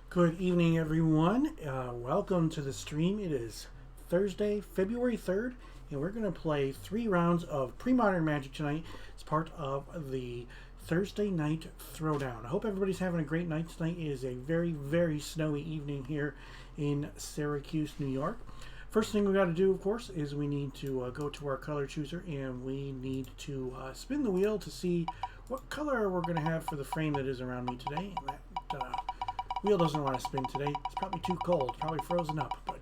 Good evening, everyone. Welcome to the stream. It is Thursday, February 3rd, and we're going to play 3 rounds of Premodern Magic tonight. It's part of the Thursday night Throwdown. I hope everybody's having a great night tonight. It is a very, very snowy evening here in Syracuse, New York. First thing we got to do, of course, is we need to go to our color chooser, and we need to spin the wheel to see what color we're going to have for the frame that is around me today. That wheel doesn't want to spin today. It's probably too cold, probably frozen up, but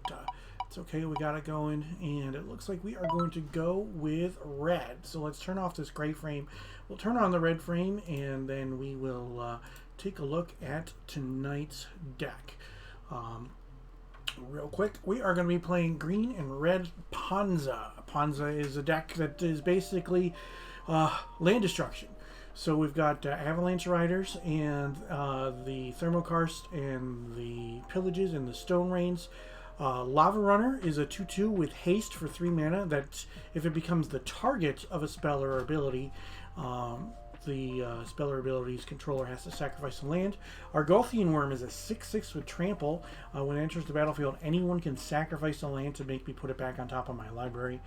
it's okay. We got it going, and it looks like we are going to go with red. So let's turn off this gray frame. We'll turn on the red frame, and then we will take a look at tonight's deck. Real quick, we are going to be playing green and red Ponza. Ponza is a deck that is basically land destruction. So we've got Avalanche Riders and the Thermokarst and the Pillages and the Stone Rains. Lava Runner is a 2/2 with haste for 3 mana that if it becomes the target of a spell or ability, the spell or ability's controller has to sacrifice a land. Argothian Worm is a 6/6 with trample. When it enters the battlefield, anyone can sacrifice a land to make me put it back on top of my library.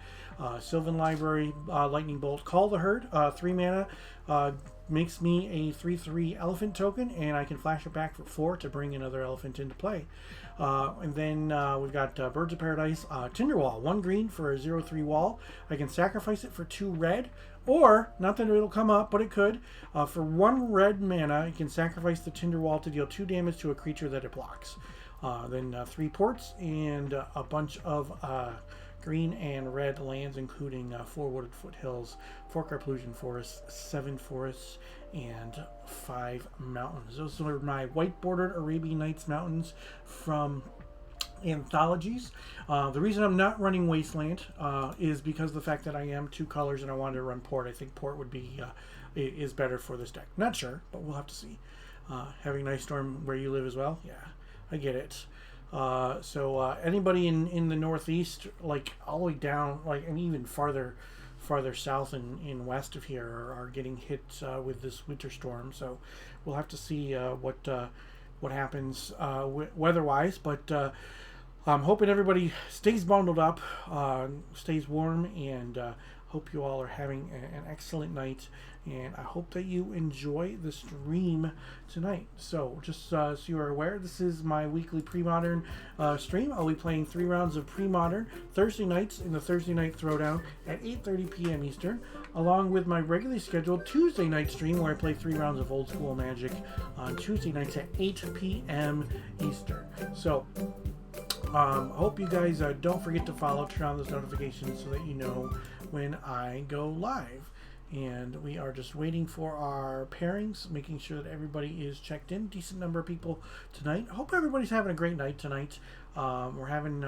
Sylvan Library, Lightning Bolt, Call the Herd, 3 mana, makes me a 3/3 elephant token, and I can flash it back for 4 to bring another elephant into play. And then we've got Birds of Paradise, Tinderwall, 1 green for a 0/3 wall. I can sacrifice it for 2 red, or, not that it'll come up, but it could. For 1 red mana, you can sacrifice the Tinderwall to deal 2 damage to a creature that it blocks. Then 3 ports and a bunch of green and red lands, including 4 Wooded Foothills, 4 Carplusian Forests, 7 forests, and 5 mountains. Those are my white-bordered Arabian Nights mountains from anthologies. The reason I'm not running Wasteland is because of the fact that I am 2 colors and I wanted to run Port. I think Port would be is better for this deck. Not sure, but we'll have to see. Having Ice Storm where you live as well? Yeah, I get it. So anybody in the Northeast, like all the way down, like and even farther south and west of here are getting hit with this winter storm. So we'll have to see what happens weather-wise, but I'm hoping everybody stays bundled up, stays warm, and hope you all are having an excellent night and I hope that you enjoy the stream tonight. So just so you are aware, this is my weekly Premodern stream. I'll be playing 3 rounds of Premodern Thursday nights in the Thursday Night Throwdown at 8:30 p.m. Eastern, along with my regularly scheduled Tuesday night stream where I play 3 rounds of Old School Magic on Tuesday nights at 8 p.m. Eastern. So I hope you guys don't forget to follow, turn on those notifications so that you know when I go live. And we are just waiting for our pairings, making sure that everybody is checked in. Decent number of people tonight. Hope everybody's having a great night tonight. We're having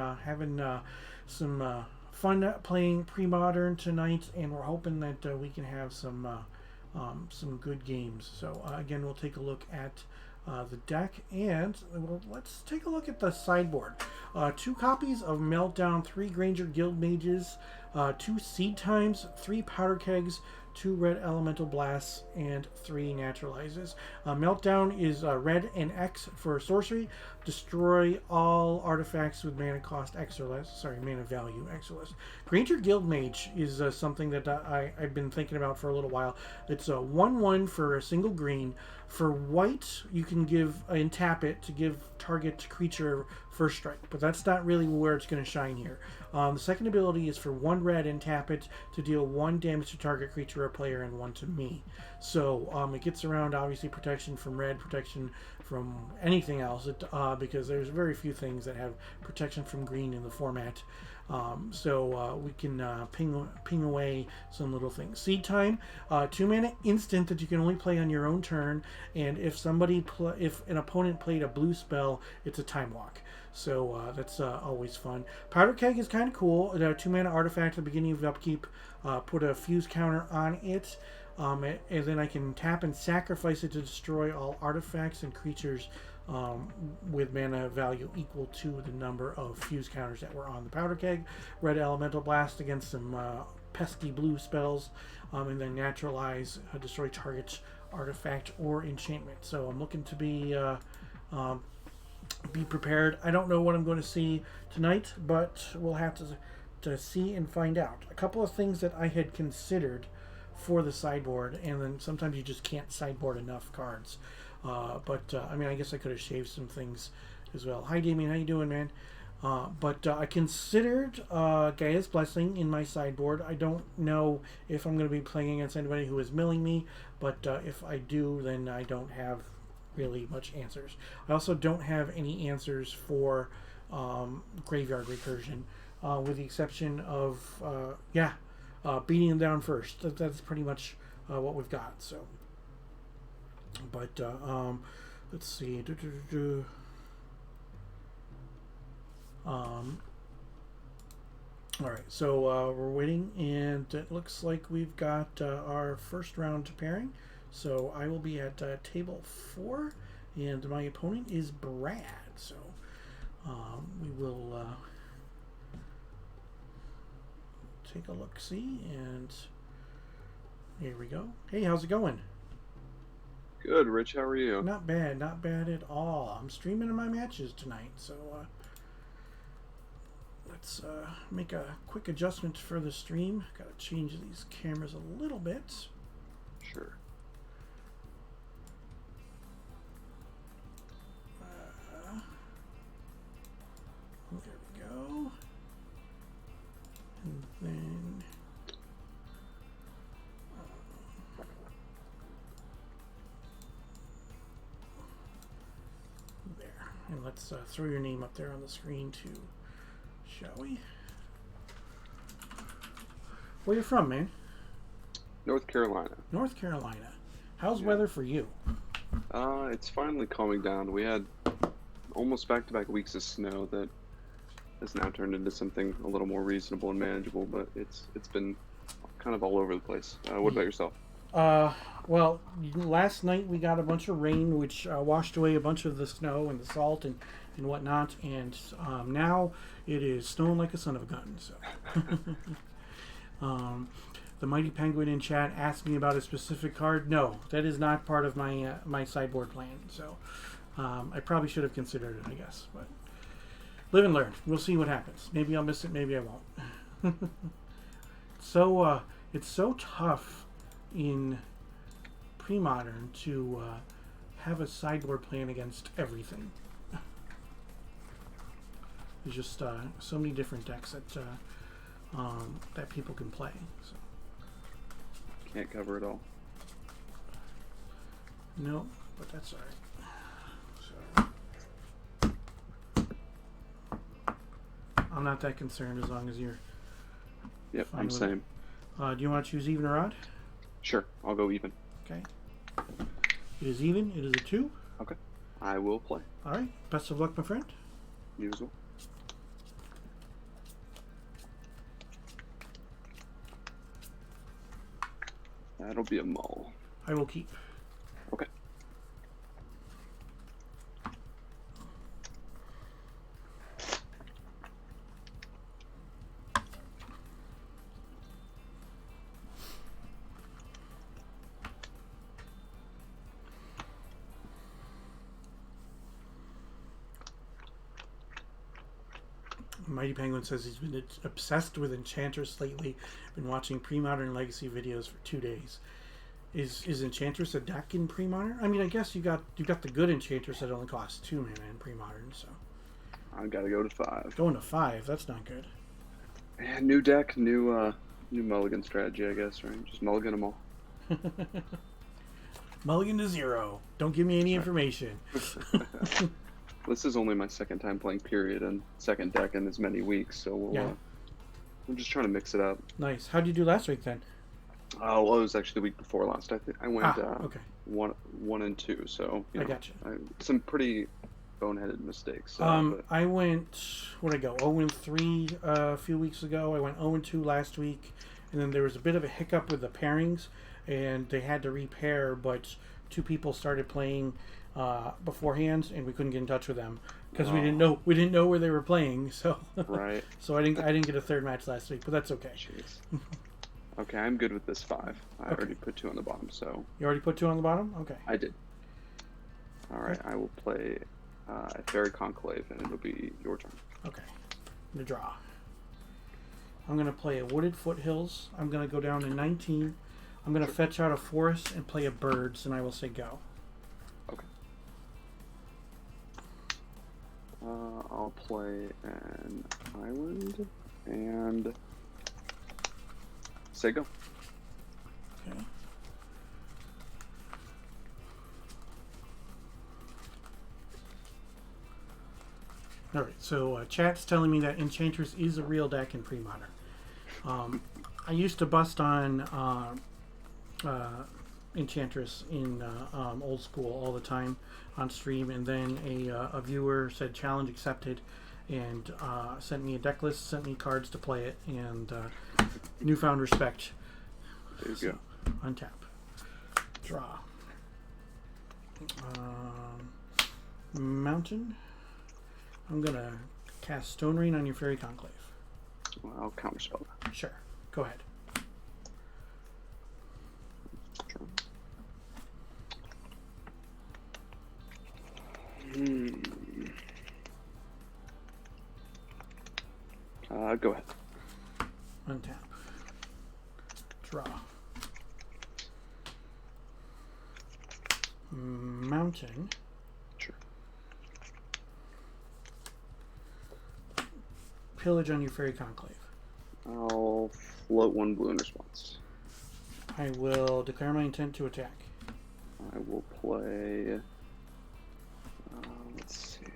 some fun playing Premodern tonight, and we're hoping that we can have some good games. So again, we'll take a look at the deck, and let's take a look at the sideboard. 2 copies of Meltdown, 3 Granger Guild Mages, 2 Seed Times, 3 Powder Kegs, 2 Red Elemental Blasts, and 3 Naturalizes. Meltdown is red and X for sorcery. Destroy all artifacts with mana cost X or less. Sorry, mana value X or less. Granger Guild Mage is something that I've been thinking about for a little while. It's a 1/1 for a single green. For white, you can give and tap it to give target creature first strike, but that's not really where it's going to shine here. The second ability is for 1 red and tap it to deal 1 damage to target creature or player and 1 to me. So it gets around obviously protection from red, protection from anything else, because there's very few things that have protection from green in the format. So we can ping away some little things. Seed Time, 2 mana instant that you can only play on your own turn, and if an opponent played a blue spell, it's a Time Walk. So that's always fun. Powder Keg is kind of cool. 2 mana artifact at the beginning of upkeep. Put a fuse counter on it. And then I can tap and sacrifice it to destroy all artifacts and creatures with mana value equal to the number of fuse counters that were on the Powder Keg. Red Elemental Blast against some pesky blue spells, and then Naturalize, destroy target's artifact or enchantment. So I'm looking to be prepared. I don't know what I'm going to see tonight, but we'll have to see and find out. A couple of things that I had considered for the sideboard, and then sometimes you just can't sideboard enough cards. But I mean, I guess I could have shaved some things as well. Hi, Damien. How you doing, man? But I considered Gaia's Blessing in my sideboard. I don't know if I'm going to be playing against anybody who is milling me, but if I do, then I don't have really much answers. I also don't have any answers for Graveyard Recursion, with the exception of beating them down first. That's pretty much what we've got. So, but let's see. All right, so we're waiting, and it looks like we've got our first round pairing. So I will be at table 4, and my opponent is Brad. So we will take a look-see, and here we go. Hey, how's it going? Good, Rich. How are you? Not bad at all. I'm streaming my matches tonight, so let's make a quick adjustment for the stream. Got to change these cameras a little bit. Sure. There we go. And then there. And let's throw your name up there on the screen too, shall we? Where you from, man? North Carolina. North Carolina. How's weather for you? It's finally calming down. We had almost back-to-back weeks of snow that has now turned into something a little more reasonable and manageable, but it's been kind of all over the place. What about yourself? Well, last night we got a bunch of rain, which washed away a bunch of the snow and the salt and whatnot, and now it is snowing like a son of a gun. So, the Mighty Penguin in chat asked me about a specific card. No, that is not part of my my sideboard plan. So, I probably should have considered it, I guess, but live and learn. We'll see what happens. Maybe I'll miss it. Maybe I won't. So it's so tough in Premodern to have a sideboard plan against everything. There's just so many different decks that people can play. So. Can't cover it all. No, but that's alright. So, I'm not that concerned as long as you're. Yep, fine I'm with same. it. Do you want to choose even or odd? Sure, I'll go even. Okay. It is even. It is a 2. Okay. I will play. Alright. Best of luck, my friend. You as well. That'll be a mull. I will keep. Okay. Mighty Penguin says he's been obsessed with Enchantress lately. Been watching Premodern Legacy videos for 2 days. Is Enchantress a deck in Premodern? I mean, I guess you got the good Enchantress that only costs 2 mana in Premodern. So I gotta go to 5. going to 5, that's not good. And new deck, new mulligan strategy, I guess, right? Just mulligan them all. Mulligan to 0. Don't give me any information. This is only my second time playing period and second deck in as many weeks, so we're just trying to mix it up. Nice. How'd you do last week then? Well, it was actually the week before last. I think I went okay. 1 and 2. So I gotcha. Some pretty boneheaded mistakes. I went. What did I go? 0 and 3 a few weeks ago. I went 0 and 2 last week, and then there was a bit of a hiccup with the pairings, and they had to repair. But 2 people started playing beforehand, and we couldn't get in touch with them because we didn't know where they were playing. So right. So I didn't get a third match last week, but that's okay. Jeez. Okay, I'm good with this 5. I already put 2 on the bottom, so... You already put 2 on the bottom? Okay. I did. Alright, I will play Fairy Conclave, and it'll be your turn. Okay. I'm going to draw. I'm going to play a Wooded Foothills. I'm going to go down to 19. I'm going to fetch out a forest and play a birds, and I will say go. Okay. I'll play an island, and... say go. Okay. Alright, so chat's telling me that Enchantress is a real deck in Premodern. I used to bust on Enchantress in old school all the time on stream, and then a viewer said challenge accepted and sent me a deck list, sent me cards to play it, and newfound respect. There you go. Untap. Draw. Mountain. I'm going to cast Stone Rain on your Fairy Conclave. Well, I'll counterspell that. Sure. Go ahead. Go ahead. Untap. Draw. Mountain. Sure. Pillage on your Fairy Conclave. I'll float 1 blue in response. I will declare my intent to attack. I will play... let's see.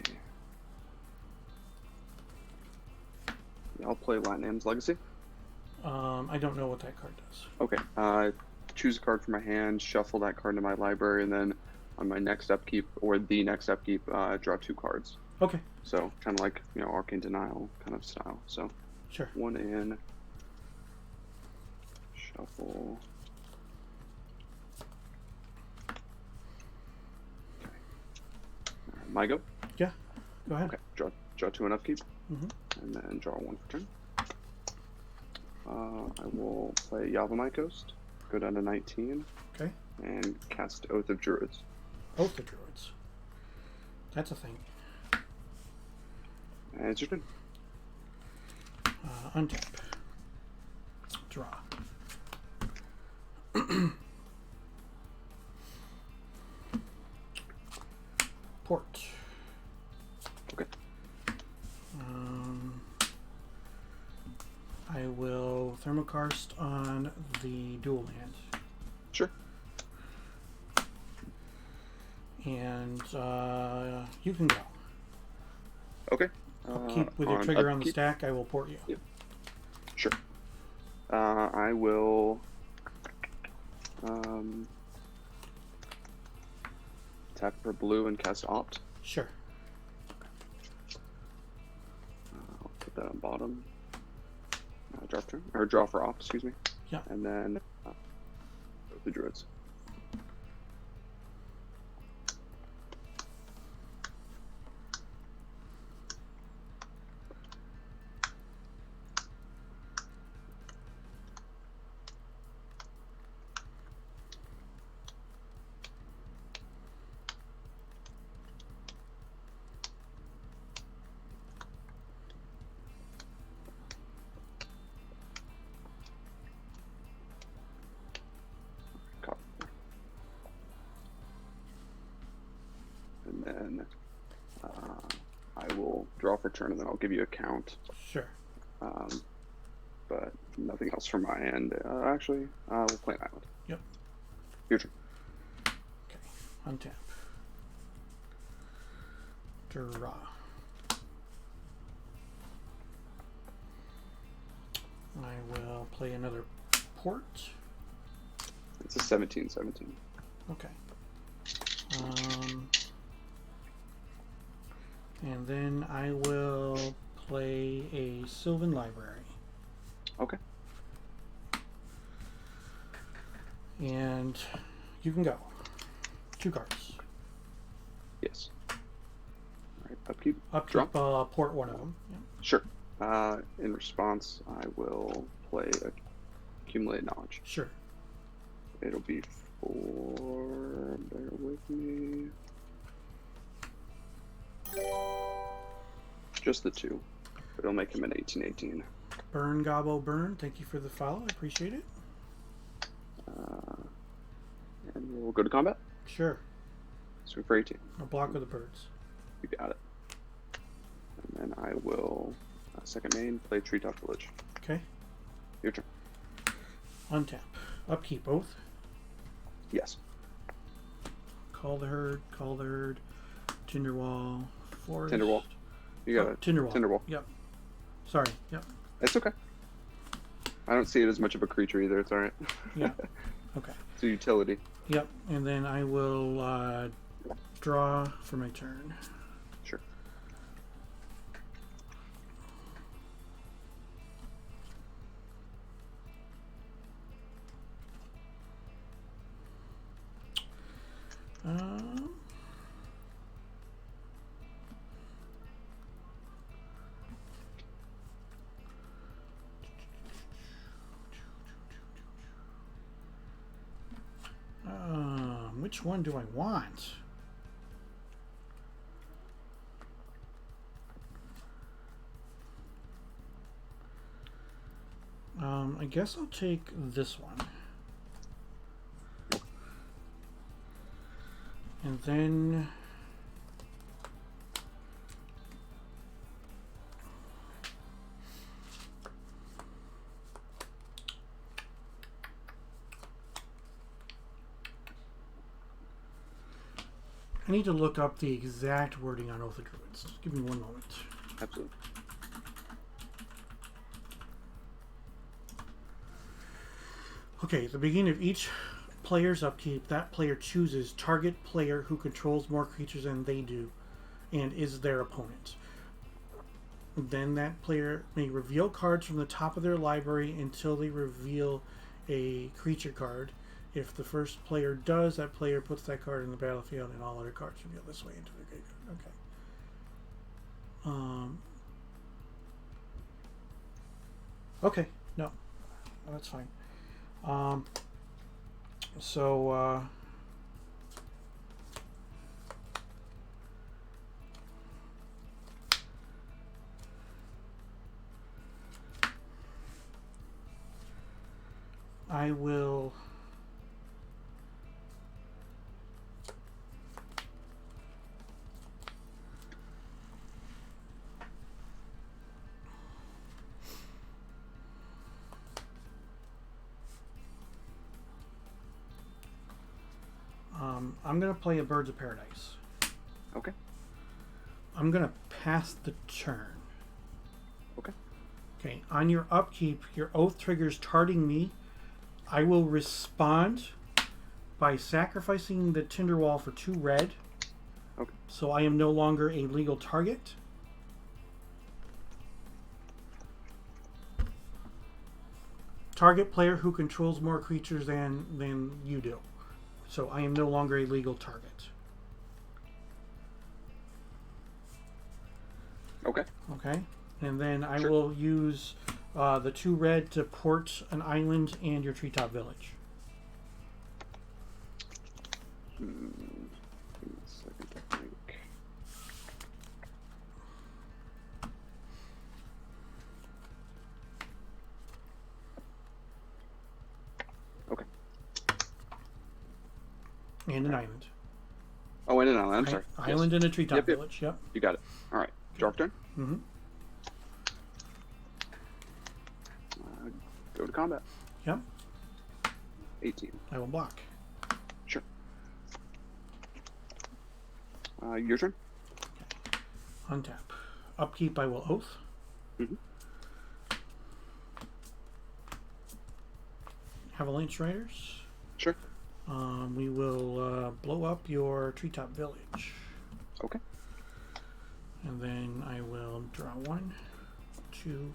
Yeah, I'll play Latnam's Legacy. I don't know what that card does. Okay. Choose a card from my hand, shuffle that card into my library, and then on my next upkeep, or the next upkeep, draw 2 cards. Okay. So, kind of like, Arcane Denial kind of style. So, sure. 1 in, shuffle. Okay. My go? Yeah, go ahead. Okay, draw 2 in upkeep, Mm-hmm. and then draw 1 for turn. I will play Yavimaya Coast, go down to 19. Okay. And cast Oath of Druids. Oath of Druids. That's a thing. And it's your turn. Untap. Draw. port. Okay. I will thermokarst on the dual land. Sure. And you can go. Okay. Keep with your trigger on the stack. I will port you. Yep. Sure. I will tap for blue and cast Opt. Sure. I'll put that on bottom. Drop turn, or draw for Opt, excuse me. Yeah. And then go the druids. And then I will draw for turn, and then I'll give you a count. Sure. But nothing else from my end. Actually, we'll play an island. Yep. Your turn. Okay. Untap. Draw. I will play another port. It's a 17/17. Okay. And then I will play a Sylvan Library. Okay. And you can go. 2 cards. Yes. All right. Upkeep. Upkeep. Port one of them. Yeah. Sure. In response, I will play Accumulate Knowledge. Sure. It'll be 4. Bear with me. Just the 2. But it'll make him an 18/18. Burn, Gobbo, burn. Thank you for the follow. I appreciate it. And we'll go to combat. Sure. Swing for 18. I'll block with the birds. You got it. And then I will second main, play Treetop Village. Okay. Your turn. Untap. Upkeep both. Yes. Call the herd. Tinderwall. Forest. Tinderwall. You got it. Tinderwall. Tinderwall. Yep. Sorry. Yep. It's okay. I don't see it as much of a creature either. It's alright. Yeah. Okay. It's a utility. Yep. And then I will draw for my turn. Sure. Which one do I want? I guess I'll take this one. And then I need to look up the exact wording on Oath of Druids. Just give me one moment. Absolutely. Okay, at the beginning of each player's upkeep, that player chooses target player who controls more creatures than they do and is their opponent. Then that player may reveal cards from the top of their library until they reveal a creature card. If the first player does, that player puts that card in the battlefield and all other cards reveal this way into the graveyard. Okay. Okay, no. That's fine. I will I'm going to play a Birds of Paradise. Okay. I'm going to pass the turn. Okay. Okay, on your upkeep, your oath triggers targeting me. I will respond by sacrificing the Tinderwall for 2 red. Okay. So I am no longer a legal target. Target player who controls more creatures than you do. So I am no longer a legal target. Okay. Okay. And then I Sure. will use the 2 red to port an island and your treetop village. Give me a second to think. Okay. And an island. Oh, and an island. I'm sorry. Island and a treetop Yep. village. Yep. You got it. All right. Draw turn. Mm-hmm. Go to combat. Yep. 18. I will block. Sure. Your turn. Untap. Upkeep, I will oath. Mm-hmm. Avalanche Riders. Sure. We will blow up your treetop village. Okay. And then I will draw 1, 2,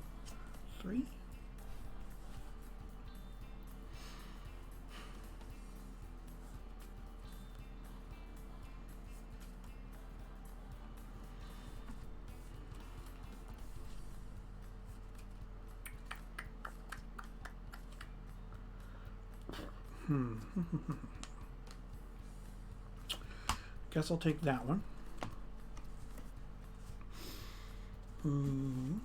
3. Guess I'll take that one. And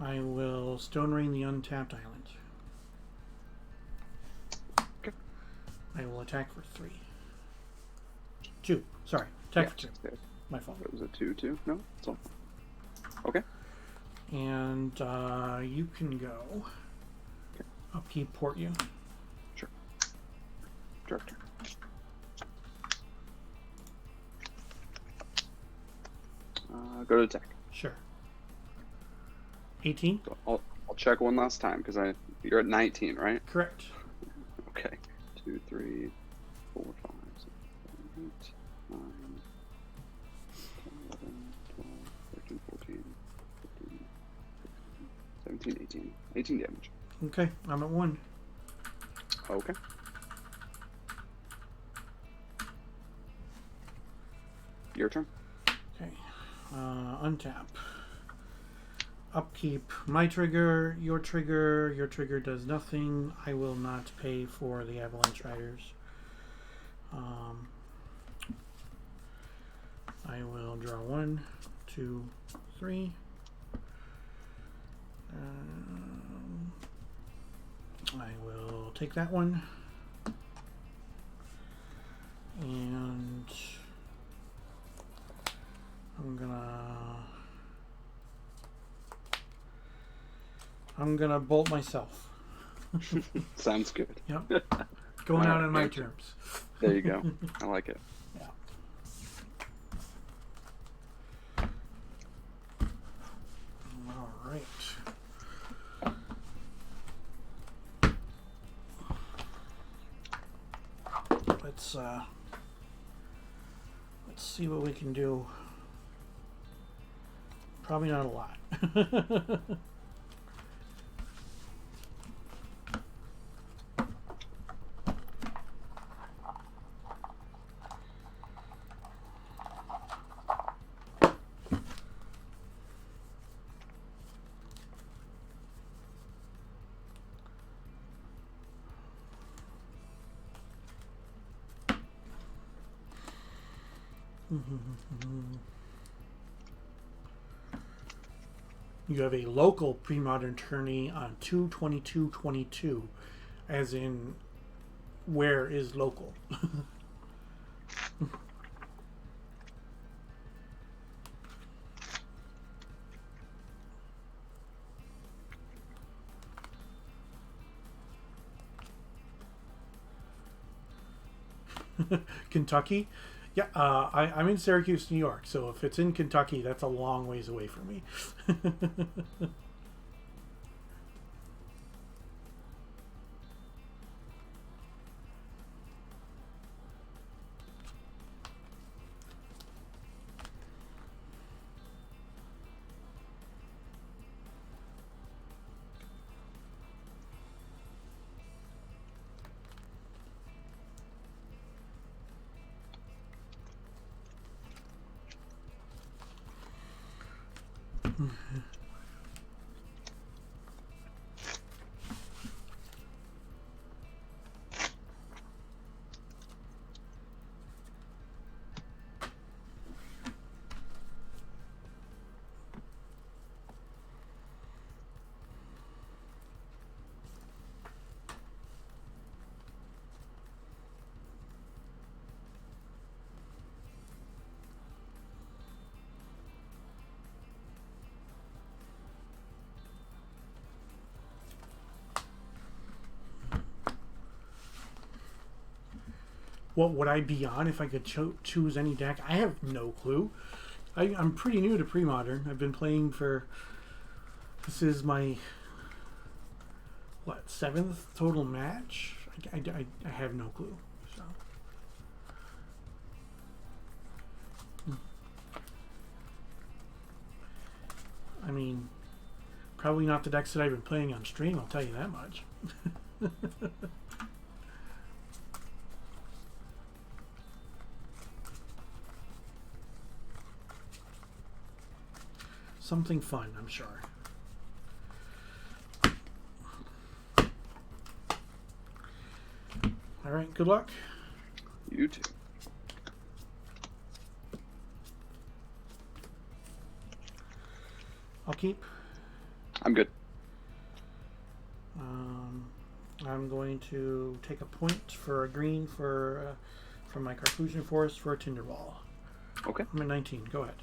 I will Stone Rain the untapped island. Okay. I will attack for 3. 2. Sorry. Attack for 2. Okay. My fault. It was a 2/2. No, it's all. Okay. And you can go. Okay. Upkeep, port you. Sure. Director. Go to attack. Sure. 18? So I'll check one last time because you're at 19, right? Correct. Okay. 2, 3, 4, 5, 6, 7, 8, 9, 10, 11, 12, 13, 14, 15, 16, 17, 18. 18 damage. Okay, I'm at 1. Okay. Your turn. Okay. Untap. Upkeep. My trigger, your trigger does nothing. I will not pay for the Avalanche Riders. I will draw 1, 2, 3. I will take that one. And I'm gonna bolt myself. Sounds good. Yep. Going out on my gotcha. terms. There you go. I like it. Yeah. All right. Let's see what we can do. Probably not a lot. You have a local Premodern tourney on 2/22/22, as in where is local. Kentucky? Yeah, I'm in Syracuse, New York, so if it's in Kentucky, that's a long ways away from me. What would I be on if I could choose any deck? I have no clue. I'm pretty new to Premodern. I've been playing for... This is my... What, 7th total match? I have no clue. So. I mean, probably not the decks that I've been playing on stream, I'll tell you that much. Something fun, I'm sure. All right, good luck. You too. I'll keep. I'm good. I'm going to take a point for a green for from my Carclusion Forest for a Tinderball. Okay. I'm at 19. Go ahead.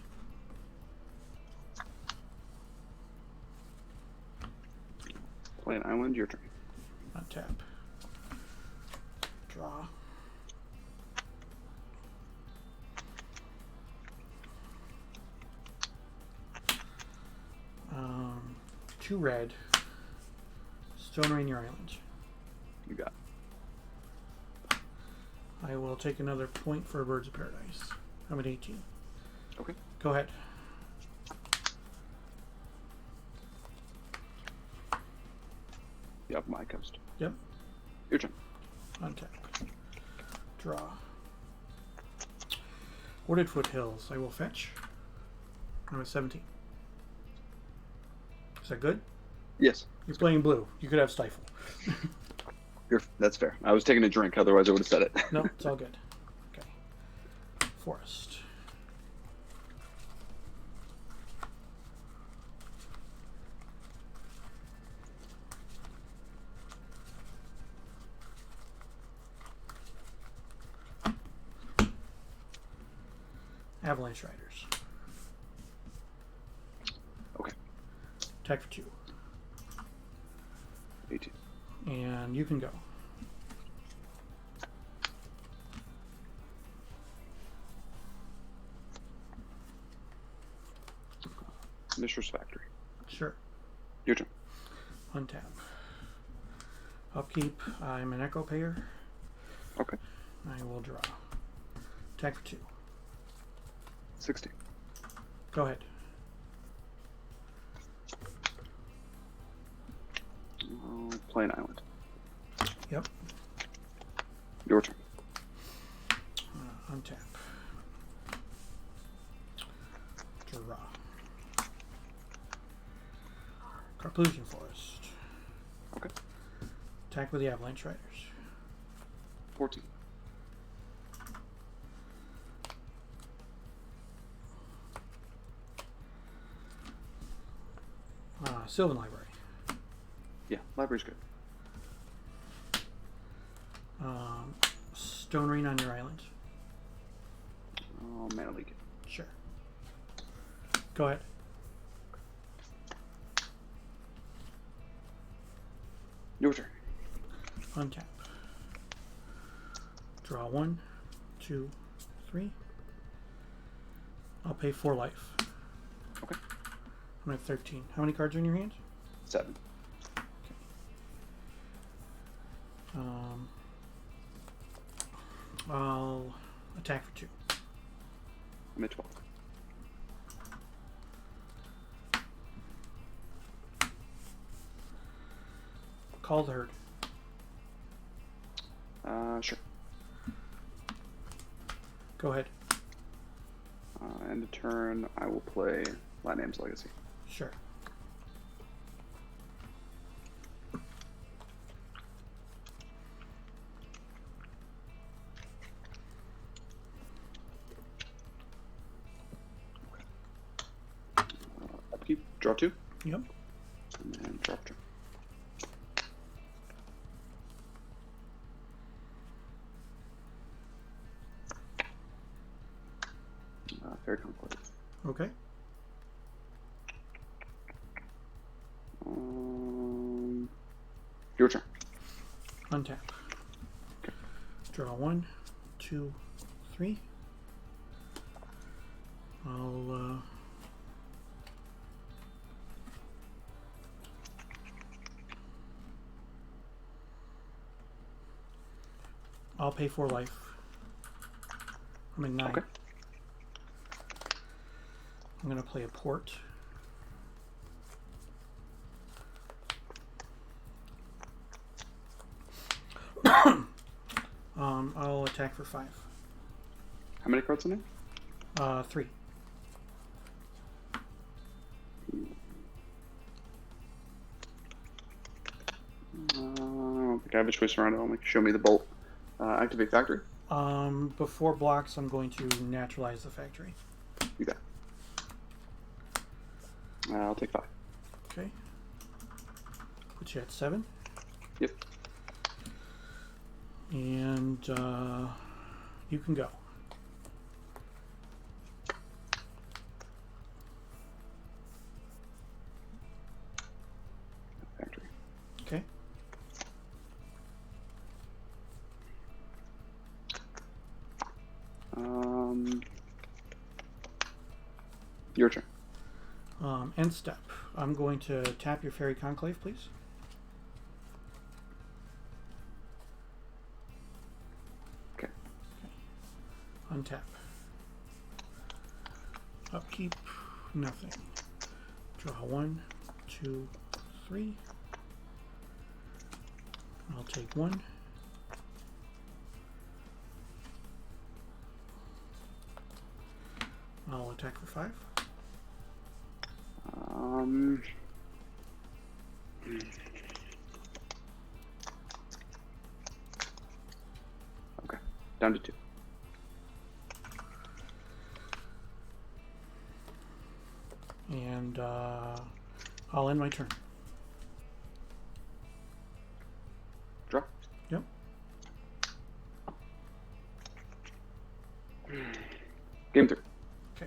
Play an island, your turn. Untap. Draw. Two red. Stone Rain your island. You got it. I will take another point for Birds of Paradise. I'm at 18. Okay. Go ahead. You have my coast. Yep. Your turn. Untap. Draw. Wooded Foothills. I will fetch. I'm at 17. Is that good? Yes. You're playing blue. You could have Stifle. That's fair. I was taking a drink, otherwise I would have said it. No, it's all good. Okay. Forest. Avalanche Riders. Okay. Attack for 2. 18. And you can go. Mishra's Factory. Sure. Your turn. Untap. Upkeep. I'm an Echo Payer. Okay. I will draw. Attack for 2. 16. Go ahead. I'll play an island. Yep. Your turn. Untap. Draw. Carclusion Forest. Okay. Attack with the Avalanche Riders. 14. Sylvan Library. Yeah, library's good. Stone Rain on your island. Oh, Mana Leak. Sure. Go ahead. Your turn. Untap. Draw 1, 2, 3. I'll pay 4 life. Okay. I'm at 13. How many cards are in your hand? 7. I'll attack for 2. I'm at 12. Call the herd. Sure. Go ahead. End of turn, I will play Latnam's Legacy. Sure. Upkeep, draw 2. Yep. And drop turn. Fairy Conclave. Okay. Your turn. Untap. Okay. Draw 1, 2, 3. I'll pay 4 life. I'm in 9. Okay. I'm going to play a port. I'll attack for 5. How many cards in there? 3. I don't think I have a choice around it. I'll make show me the bolt. Activate factory. Before blocks, I'm going to naturalize the factory. You got it. I'll take 5. Okay. Put you at 7. Yep. And you can go. Factory. Okay. Your turn. End step. I'm going to tap your Fairy Conclave, please. Okay. Untap. Upkeep. Nothing. Draw 1, 2, 3. I'll take 1. I'll attack for 5. Okay. Down to 2. And I'll end my turn. Draw. Yep. Game 3. Okay.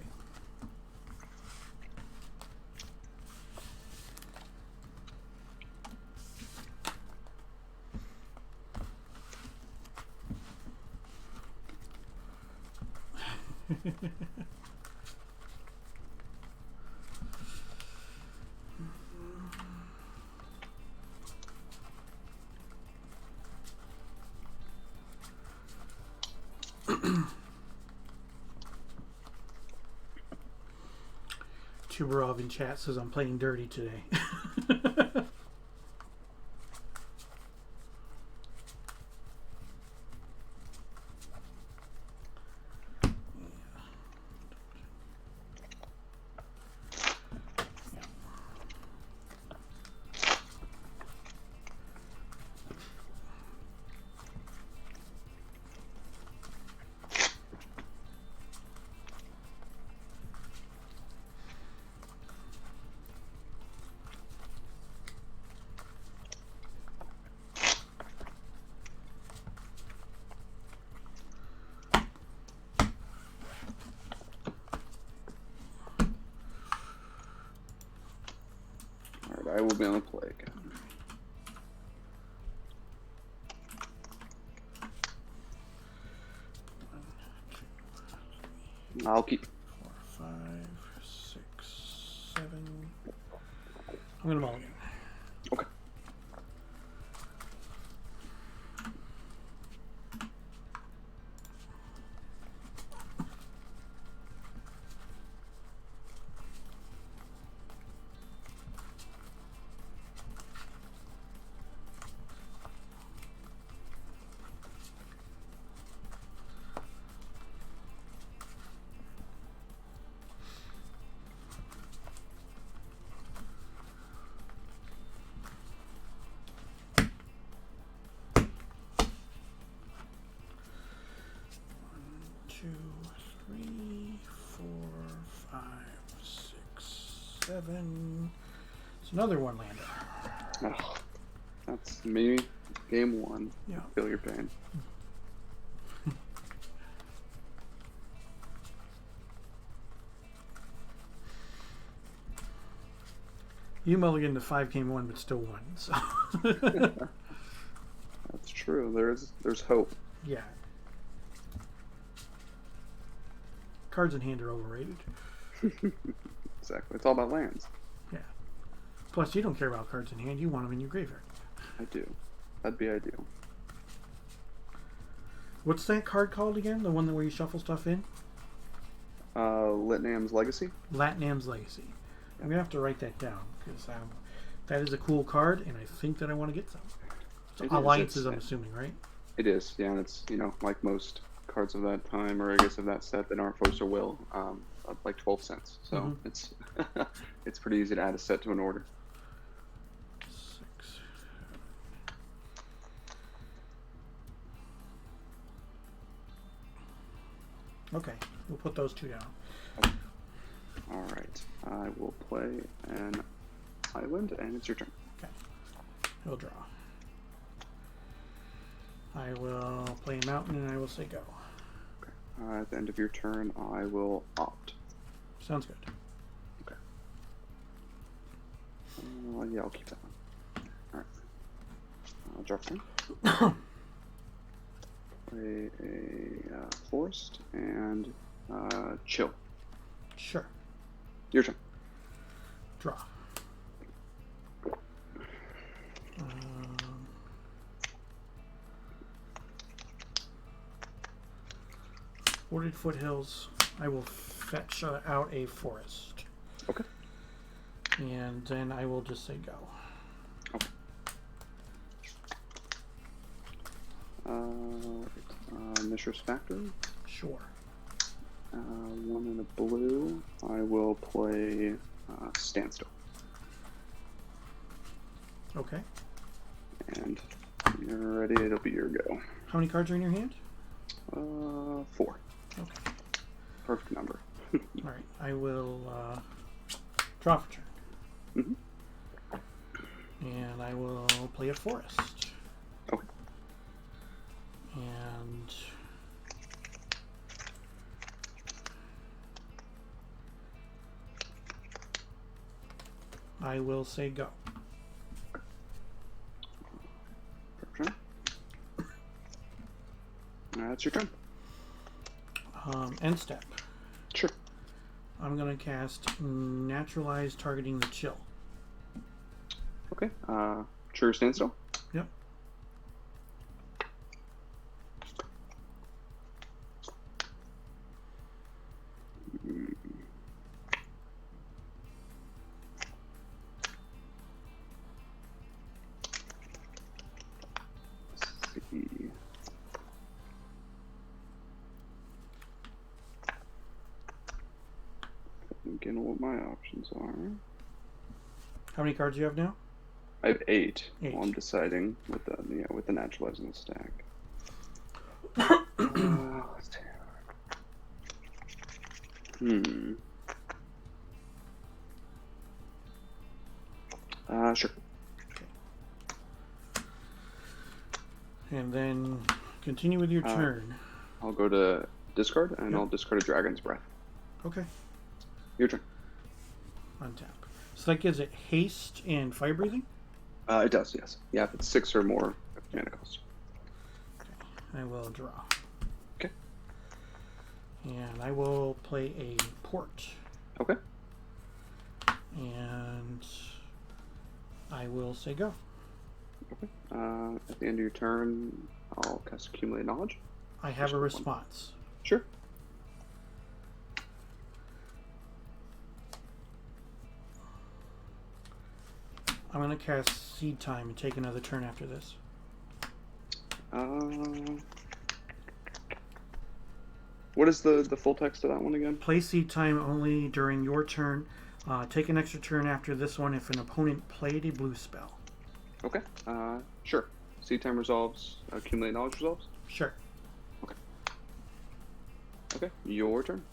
Tuberov in chat says I'm playing dirty today. I will be on the play again. I'll keep. 4, 5, 6, 7. I'm gonna mulligan. Okay. Two, 3, 4, 5, 6, 7. It's another one lander. Oh, that's me. Game 1. Yeah. Feel your pain. You mulliganed the 5 game 1, but still won. So. That's true. There's hope. Yeah. Cards in hand are overrated. Exactly. It's all about lands. Yeah. Plus, you don't care about cards in hand. You want them in your graveyard. I do. That'd be ideal. What's that card called again? The one that where you shuffle stuff in? Litnam's Legacy? Latnam's Legacy. I'm going to have to write that down because that is a cool card, and I think that I want to get some. So Alliances, I'm assuming, right? It is, yeah, and it's, like most cards of that time, or I guess of that set that aren't Force or Will, like 12 cents. So it's it's pretty easy to add a set to an order. 6. Okay, we'll put those 2 down. All right, I will play an island, and it's your turn. Okay, we'll draw. I will play a mountain, and I will say go. Okay. At the end of your turn, I will opt. Sounds good. Okay. Yeah, I'll keep that one. All right. I'll draw turn. Play a forest and chill. Sure. Your turn. Draw. Wooded foothills. I will fetch out a forest. Okay. And then I will just say go. Okay. Mishra's Factory. Sure. One in a blue. I will play Standstill. Okay. And when you're ready, it'll be your go. How many cards are in your hand? 4. Okay. Perfect number. All right. I will draw for turn. And I will play a forest. Okay. And I will say go. Turn. That's your turn. End step. Sure. I'm going to cast Naturalize targeting the chill. Okay. True Standstill. Yep. Let's see. Thinking what my options are. How many cards do you have now? I have 8. 8. Well, I'm deciding with the naturalize in the stack. Let's see. Sure. Okay. And then continue with your turn. I'll go to discard, and I'll discard a Dragon's Breath. Okay. Your turn. Untap. So that gives it haste and fire breathing? It does, yes. Yeah, if it's 6 or more mana cost. I will draw. Okay. And I will play a port. Okay. And I will say go. Okay. At the end of your turn, I'll cast Accumulate Knowledge. I have a response. Sure. I'm going to cast Seed Time and take another turn after this. What is the full text of that one again? Play Seed Time only during your turn. Take an extra turn after this one if an opponent played a blue spell. Okay. Sure. Seed Time resolves. Accumulate Knowledge resolves? Sure. Okay. Okay. Your turn.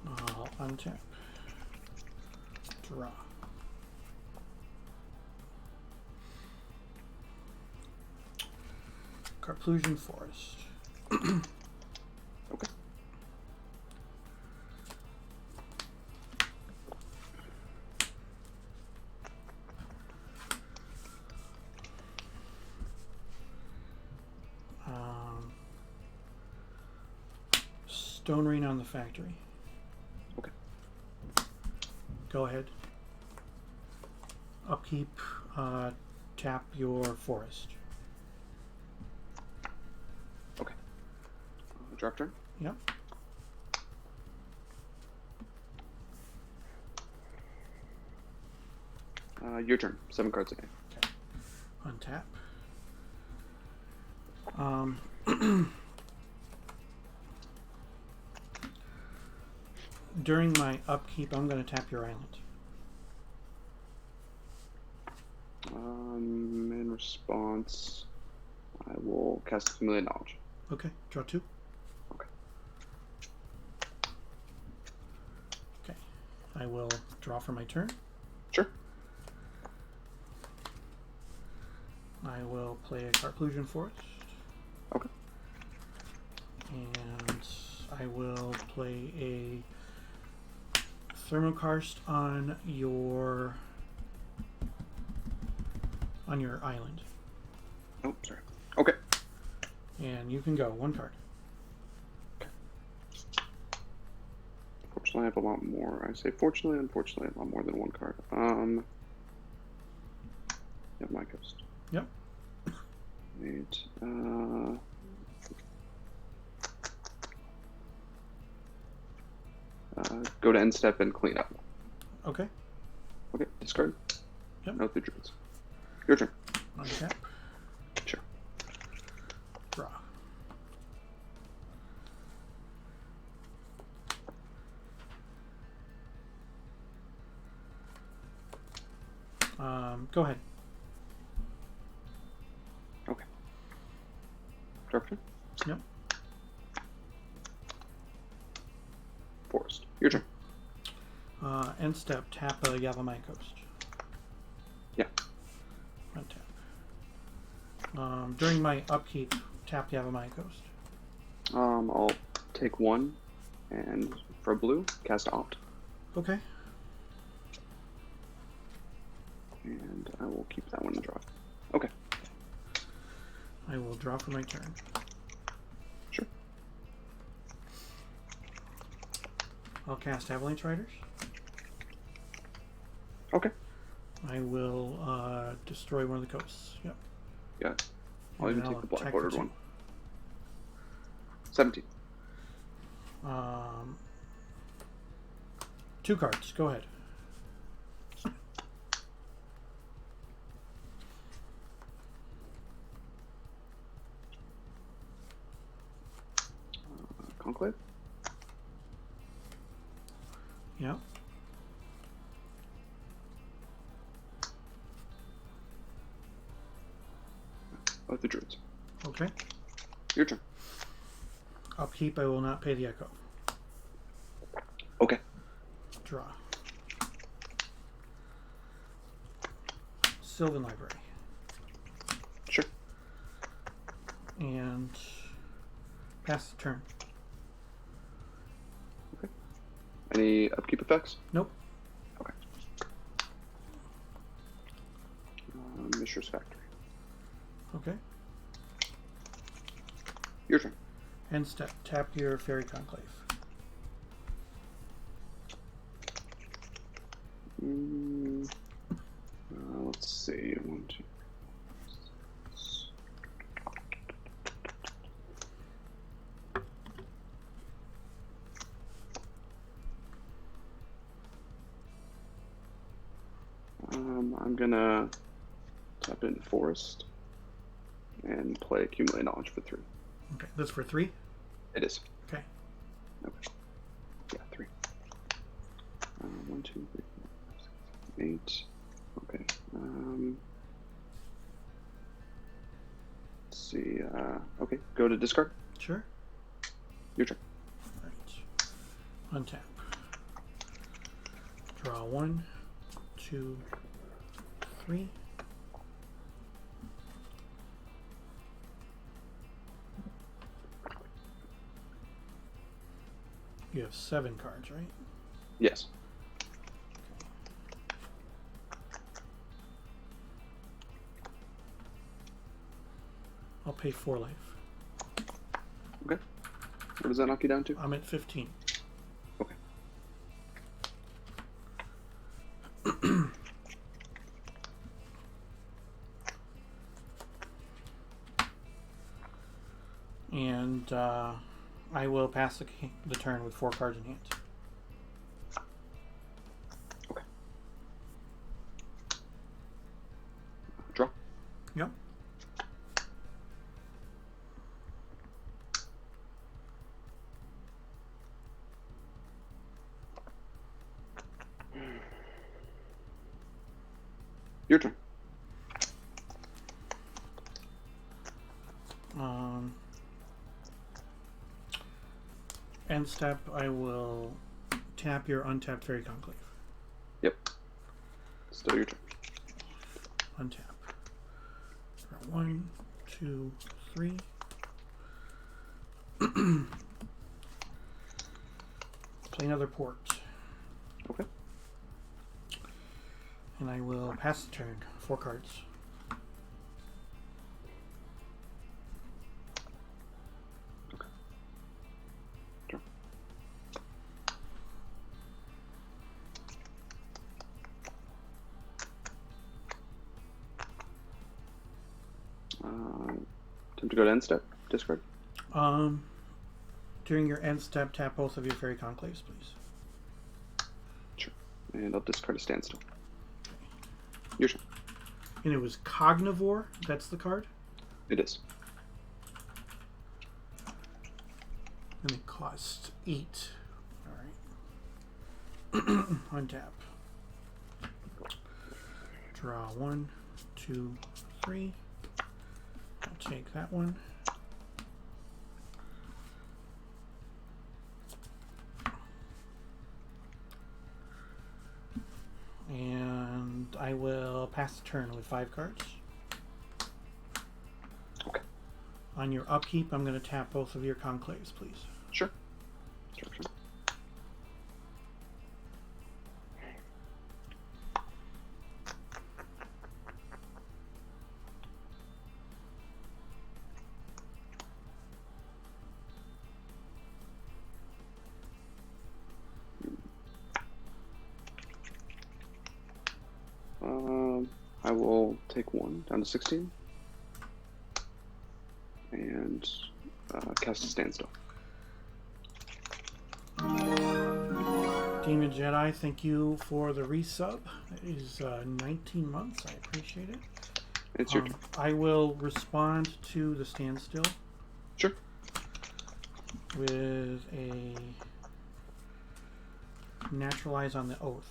I'll untap. Draw. Carplusion Forest. Okay. Stone Rain on the Factory. Okay. Go ahead. Upkeep, tap your forest. Okay. Drop turn? Yep. Your turn. 7 cards again. Okay. Untap. During my upkeep, I'm going to tap your island. In response, I will cast Accumulate Knowledge. Okay. Draw 2. Okay. Okay. I will draw for my turn. Sure. I will play a Carplusion Forest. Okay. And I will play a Thermokarst on your island. Oh, sorry. Okay. And you can go 1 card. Fortunately, I have a lot more. I say fortunately, unfortunately, a lot more than 1 card. Yeah, my ghost. Yep. Wait. Go to end step and clean up. Okay. Okay, discard. Yep. No through druids. Your turn. Untap. Sure. Draw. Go ahead. Okay. Drop turn. Yep. Forest. Your turn. End step, tap a Yavimaya Coast. Yeah. Untap. During my upkeep, tap Yavimaya Coast. I'll take 1, and for blue, cast Opt. Okay. And I will keep that one in the draw. Okay. I will draw for my turn. Sure. I'll cast Avalanche Riders. Okay. I will destroy one of the coasts. Yep. Yeah. I'll even And take the black attack bordered for 2. one. 17. 2 cards. Go ahead. Conclave. Yeah. Of the druids. Okay. Your turn. Upkeep, I will not pay the echo. Okay. Draw. Sylvan Library. Sure. And pass the turn. Okay. Any upkeep effects? Nope. Fisher's Factory. Okay. Your turn. End step. Tap your Fairy Conclave. Let's see. 1, 2. I'm gonna tap in Forest and play Accumulate Knowledge for 3. Okay, that's for 3? It is. Okay. Okay. Yeah, 3. 1, 2, 3, 4, 5, 6, 7, 8. Okay. Let's see. Okay, go to discard. Sure. Your turn. Alright. Untap. Draw 1, 2, 3. You have 7 cards, right? Yes. Okay. I'll pay 4 life. Okay. What does that knock you down to? I'm at 15. Okay. And I will pass the turn with 4 cards in hand. Okay. Draw. Yep. Your turn. End step, I will tap your untapped Fairy Conclave. Yep. Still your turn. Untap. 1, 2, 3. Play another port. Okay. And I will pass the turn. 4 cards. Okay. Draw. Time to go to end step. Discard. During your end step, tap both of your Fairy Conclaves, please. Sure. And I'll discard a standstill. Your turn. And it was Cognivore. That's the card. It is. And it costs 8. Alright. Untap. Draw 1, 2, 3. I'll take that one. And I will pass the turn with 5 cards. Okay. On your upkeep, I'm going to tap both of your conclaves, please. Sure. Sure, sure. I will take 1 down to 16 and cast a standstill. Demon Jedi, thank you for the resub. It is 19 months. I appreciate it. It's your turn. I will respond to the standstill. Sure. With a naturalize on the oath.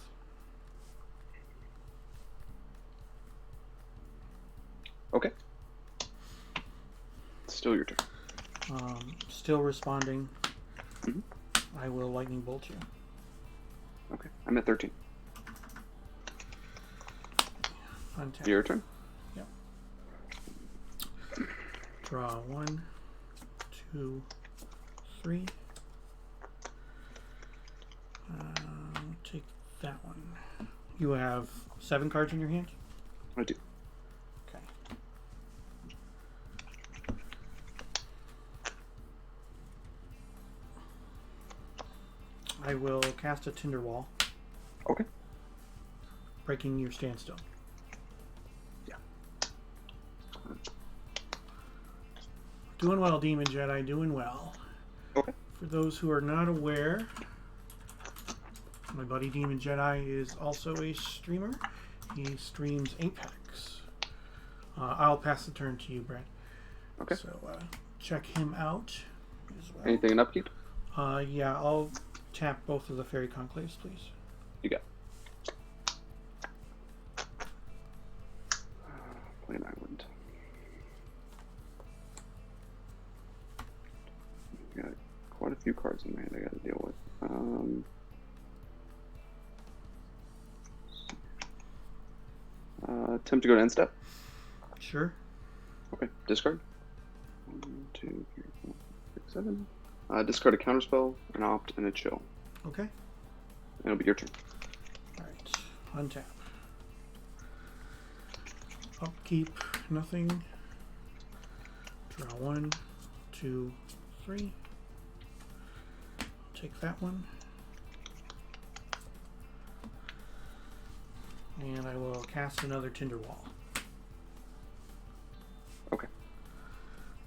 Okay. Still your turn. Still responding. Mm-hmm. I will lightning bolt you. Okay. I'm at 13. Untap. Your turn. Yep. Draw 1, 2, 3. Take that one. You have 7 cards in your hand? I do. I will cast a Tinder Wall, Okay. breaking your standstill. Yeah. Doing well, Demon Jedi, doing well. Okay. For those who are not aware, my buddy Demon Jedi is also a streamer. He streams Apex. I'll pass the turn to you, Brad. Okay. So check him out as well. Anything in upkeep? Yeah, I'll tap both of the Fairy Conclaves, please. You got. Play an island. Got quite a few cards in my hand I got to deal with. Attempt to go to end step. Sure. Okay. Discard. 1, 2, 3, 4, 6, 7. Discard a counterspell, an opt, and a chill. Okay. And it'll be your turn. Alright. Untap. Upkeep. Nothing. Draw 1, 2, 3. Take that one. And I will cast another Tinder Wall. Okay.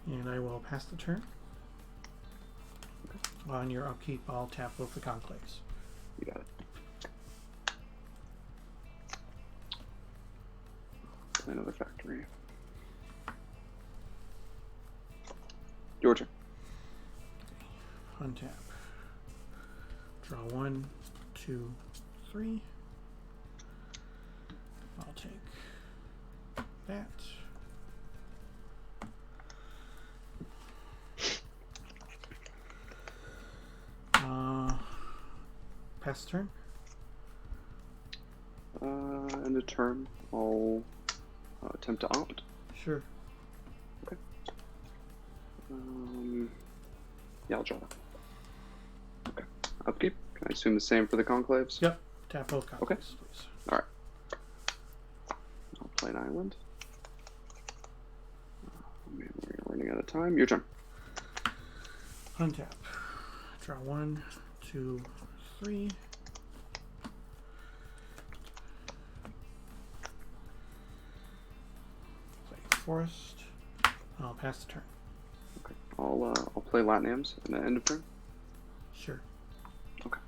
And I will pass the turn. Okay. On your upkeep, I'll tap both the Conclaves. You got it. Play another factory. Your turn. Untap. Draw 1, 2, 3. I'll take that. Pass the turn. End of turn, I'll attempt to opt. Sure. Okay. Yeah, I'll draw that. Okay. Upkeep. Can I assume the same for the conclaves? Yep. Tap both Conclaves, Okay. please. All right. I'll play an island. Maybe we're running out of time. Your turn. Untap. Draw 1, 2, 3. Play Forest. I'll pass the turn. Okay. I'll play Latinams at the end of turn. Sure. Okay.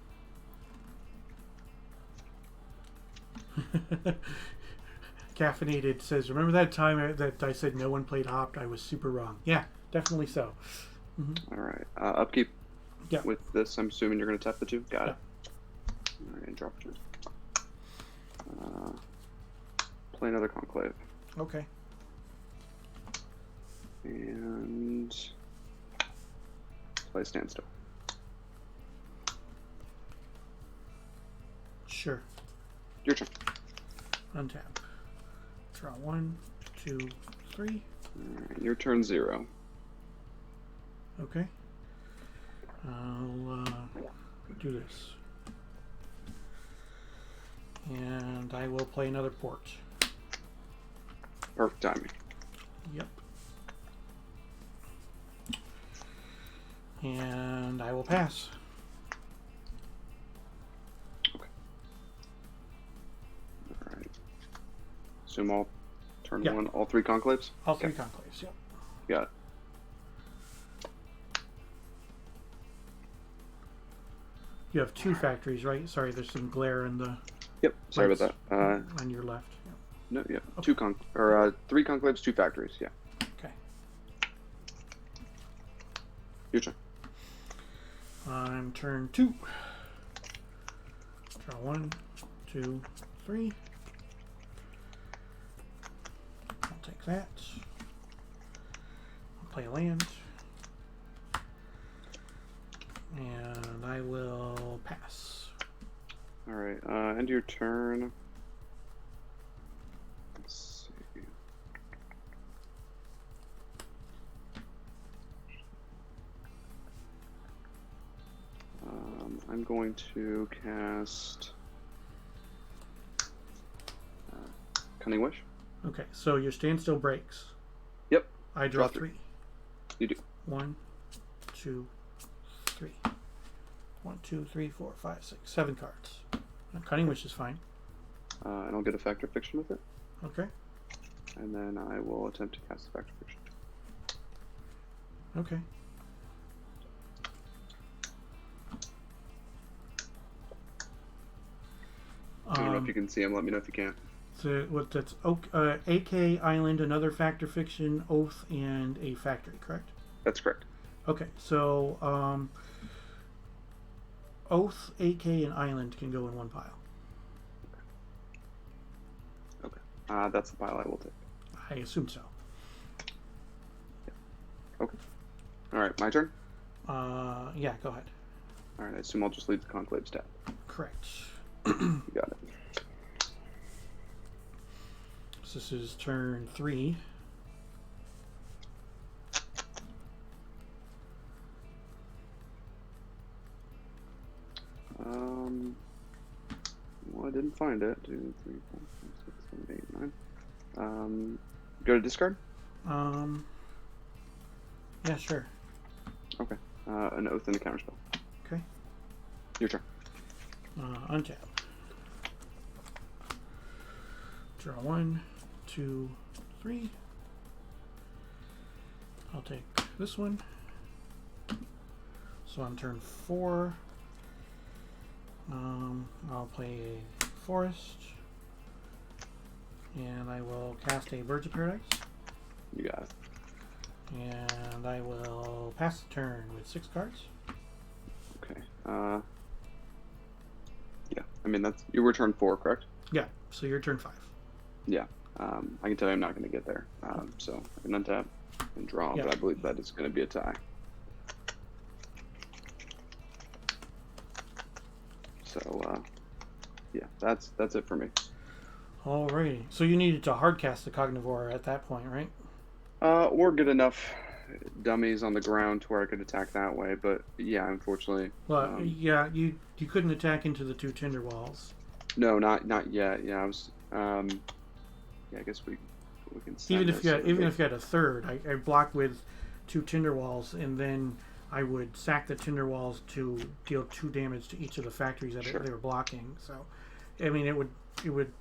Caffeinated says, remember that time that I said no one played Opt? I was super wrong. Yeah, definitely so. All right. Upkeep. Yeah. With this, I'm assuming you're going to tap the 2. Got Yeah. it. All right, and drop 2. Play another conclave. Okay. And play standstill. Sure. Your turn. Untap. Draw 1, 2, 3. All right, your turn 0. Okay. I'll do this. And I will play another port. Perfect timing. Yep. And I will pass. Okay. All right. Assume all turn Yeah. 1, all 3 conclaves? All 3 Okay. conclaves, yep. Got it. You have 2 factories, right? Sorry, there's some glare in the Yep. Sorry lights about that. on your left. Yep. No, yeah. Okay. 3 conclaves, 2 factories. Yeah. Okay. Your turn. On turn 2. Draw 1, 2, 3. I'll take that. I'll play a land. And I will pass. All right. End of your turn. Let's see. I'm going to cast Cunning Wish. Okay, so your standstill breaks. Yep. I draw Draw 3. 3. You do. 1, 2, 3. 1, 1, 2, 3, 4, 5, 6, 7 cards. Cunning Wish is fine. And I'll get a Factor Fiction with it. Okay. And then I will attempt to cast the Factor Fiction. Okay. I don't know if you can see them. Let me know if you can't. So that's AK Island, another Factor Fiction, Oath, and a Factory, correct? That's correct. Okay, so Oath, AK, and Island can go in one pile. Okay. That's the pile I will take. I assume so. Yeah. Okay. All right, my turn? Yeah, go ahead. All right, I assume I'll just leave the Conclave's tab. Correct. You got it. So this is turn 3. Well, I didn't find it. 2, 3, 4, 5, 6, 7, 8, 9. Go to discard? Yeah, sure. Okay. An Oath and a counterspell. Okay. Your turn. Untap. Draw 1, 2, 3. I'll take this one. So on turn 4, I'll play a Forest, and I will cast a Birds of Paradise. You got it. And I will pass the turn with 6 cards. Okay. Yeah. I mean, you were turn 4, correct? Yeah. So your turn 5. Yeah. I can tell you I'm not going to get there. So I can untap and draw, Yeah. but I believe that is going to be a tie. So, yeah, that's it for me. Alrighty. So you needed to hardcast the Cognivore at that point, right? Or get enough dummies on the ground to where I could attack that way, but yeah, unfortunately. Well, yeah, you couldn't attack into the 2 Tinder Walls. No, not yet. Yeah, I was. Yeah, I guess we can. Even if you had a third, I blocked with 2 Tinder Walls, and then I would sack the Tinder Walls to deal 2 damage to each of the factories that they were blocking. So, I mean, it would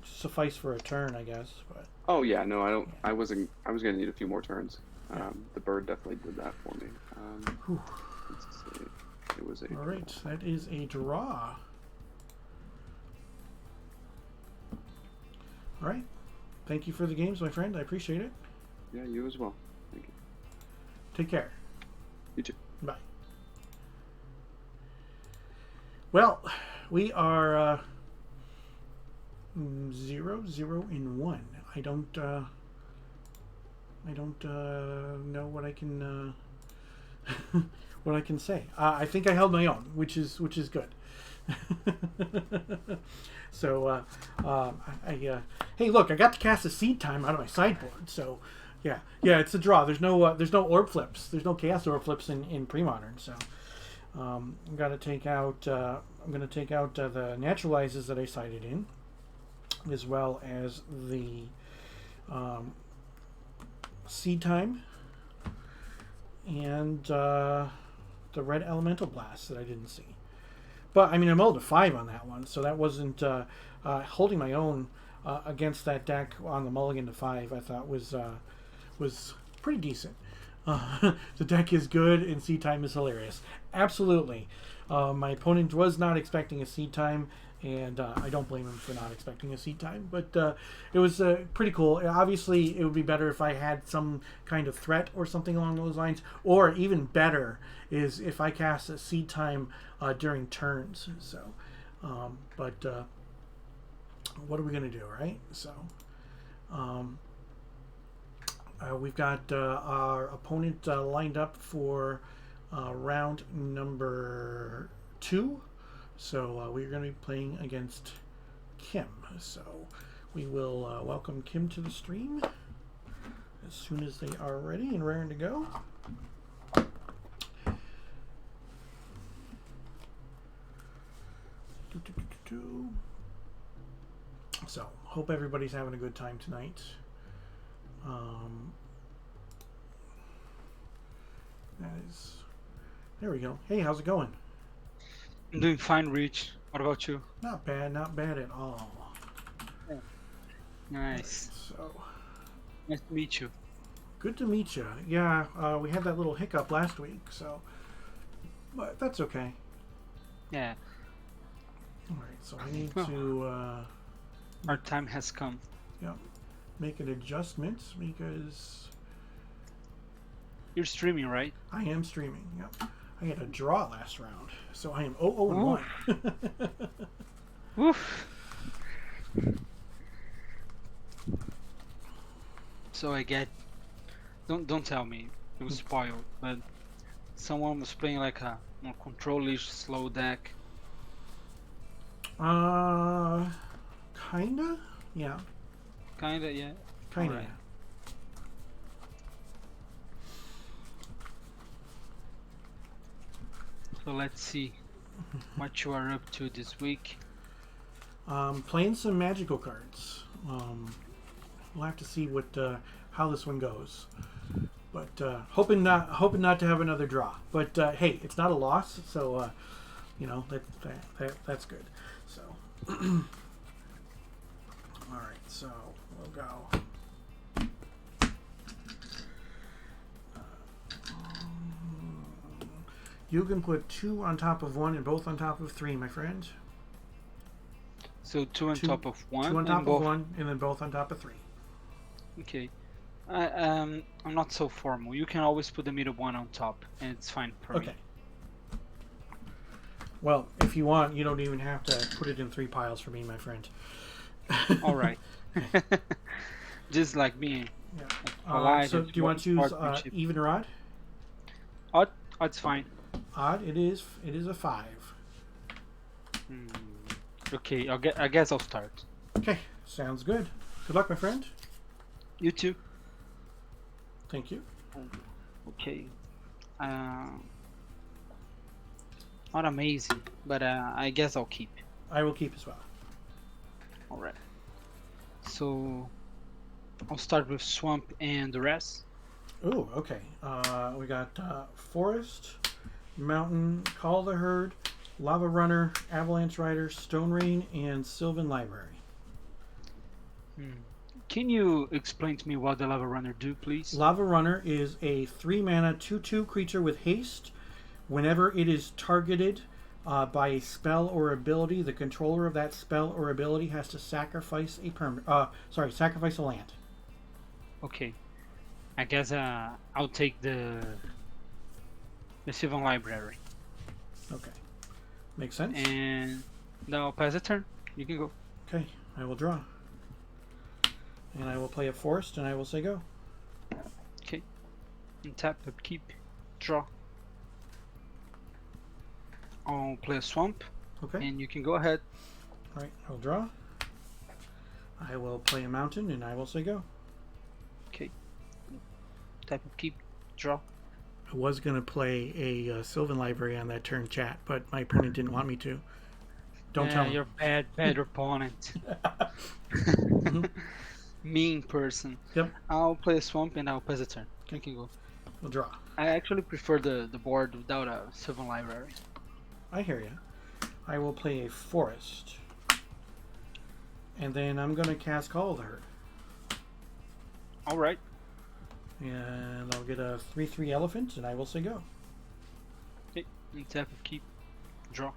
suffice for a turn, I guess. But oh yeah, no, I don't. Yeah. I was gonna need a few more turns. The bird definitely did that for me. Let's see. It was a. All right, that is a draw. All right. Thank you for the games, my friend. I appreciate it. Yeah, you as well. Thank you. Take care. You too. Bye. Well, we are 0-0-1. I don't know what I can what I can say. I think I held my own, which is good. So hey, look, I got to cast a Seed Time out of my sideboard. So yeah, it's a draw. There's no orb flips. There's no chaos orb flips in Premodern. So I'm gonna take out the naturalizes that I sided in, as well as the Seed Time and the red Elemental Blast that I didn't see. But I mean, I mulled a 5 on that one, so that wasn't holding my own against that deck on the mulligan to 5. I thought was pretty decent. The deck is good, and Seed Time is hilarious. Absolutely. My opponent was not expecting a Seed Time, and I don't blame him for not expecting a Seed Time. But it was pretty cool. Obviously, it would be better if I had some kind of threat or something along those lines. Or even better is if I cast a Seed Time during turns. So, but what are we going to do, right? So, we've got our opponent lined up for round number 2. So we're going to be playing against Kim. So we will welcome Kim to the stream as soon as they are ready and raring to go. So hope everybody's having a good time tonight. That is, there we go. Hey, how's it going? I'm doing fine, Rich. What about you? Not bad at all. Yeah. Alright, Nice. so Nice to meet you. good to meet you. Yeah, we had that little hiccup last week, so but that's okay. Yeah, Alright, so I need Well. to our time has come. make an adjustment because You're streaming, right? I am streaming. Yep. I had a draw last round, so I am 0-1. Woof. So I get. Don't tell me it was spoiled, but someone was playing like a more control-ish slow deck. Kinda? Yeah, Kinda, yeah. kinda. Alright. So let's see what you are up to this week. Playing some magical cards. We'll have to see what how this one goes. But hoping not to have another draw. But hey, it's not a loss, so you know that's good. So, all right, so we'll go. You can put 2 on top of 1 and both on top of 3, my friend. So two on top of one. 2 on and top both. of 1 and then both on top of 3. Okay. I'm not so formal. You can always put the middle one on top, and it's fine for Okay. me. Well, if you want, you don't even have to put it in 3 piles for me, my friend. All right. Just like me. Yeah. Polite So, and do you want to choose sportsmanship. even or odd? Odd, odd's fine. Odd. It is. It is a 5. Hmm. Okay, I guess I'll start. Okay. Sounds good. Good luck, my friend. You too. Thank you. Okay. Not amazing, but I guess I'll keep. I will keep as well. All right. So I'll start with swamp and the rest. Ooh. Okay. We got forest, mountain, call the herd, lava runner, avalanche rider, stone rain, and sylvan library. Can you explain to me what the lava runner do, please? Lava runner is a 3 mana 2/2 creature with haste. Whenever it is targeted by a spell or ability, the controller of that spell or ability has to sacrifice sacrifice a land. Okay. I guess I'll take the Sylvan Library. Okay. Makes sense? And now I'll pass the turn. You can go. Okay, I will draw. And I will play a forest and I will say go. Okay. And tap, upkeep, draw. I'll play a swamp. Okay. And you can go ahead. Alright, I'll draw. I will play a mountain and I will say go. Okay. Tap, upkeep, draw. I was going to play a Sylvan Library on that turn, chat, but my opponent didn't want me to. Don't tell him. You're bad opponent. Mean person. Yep. I'll play a swamp and I'll pass the turn. You can go. We'll draw. I actually prefer the board without a Sylvan Library. I hear you. I will play a forest. And then I'm going to cast Call of the Herd. Alright. And I'll get a 3/3 elephant and I will say go. Okay. And tap, upkeep, draw.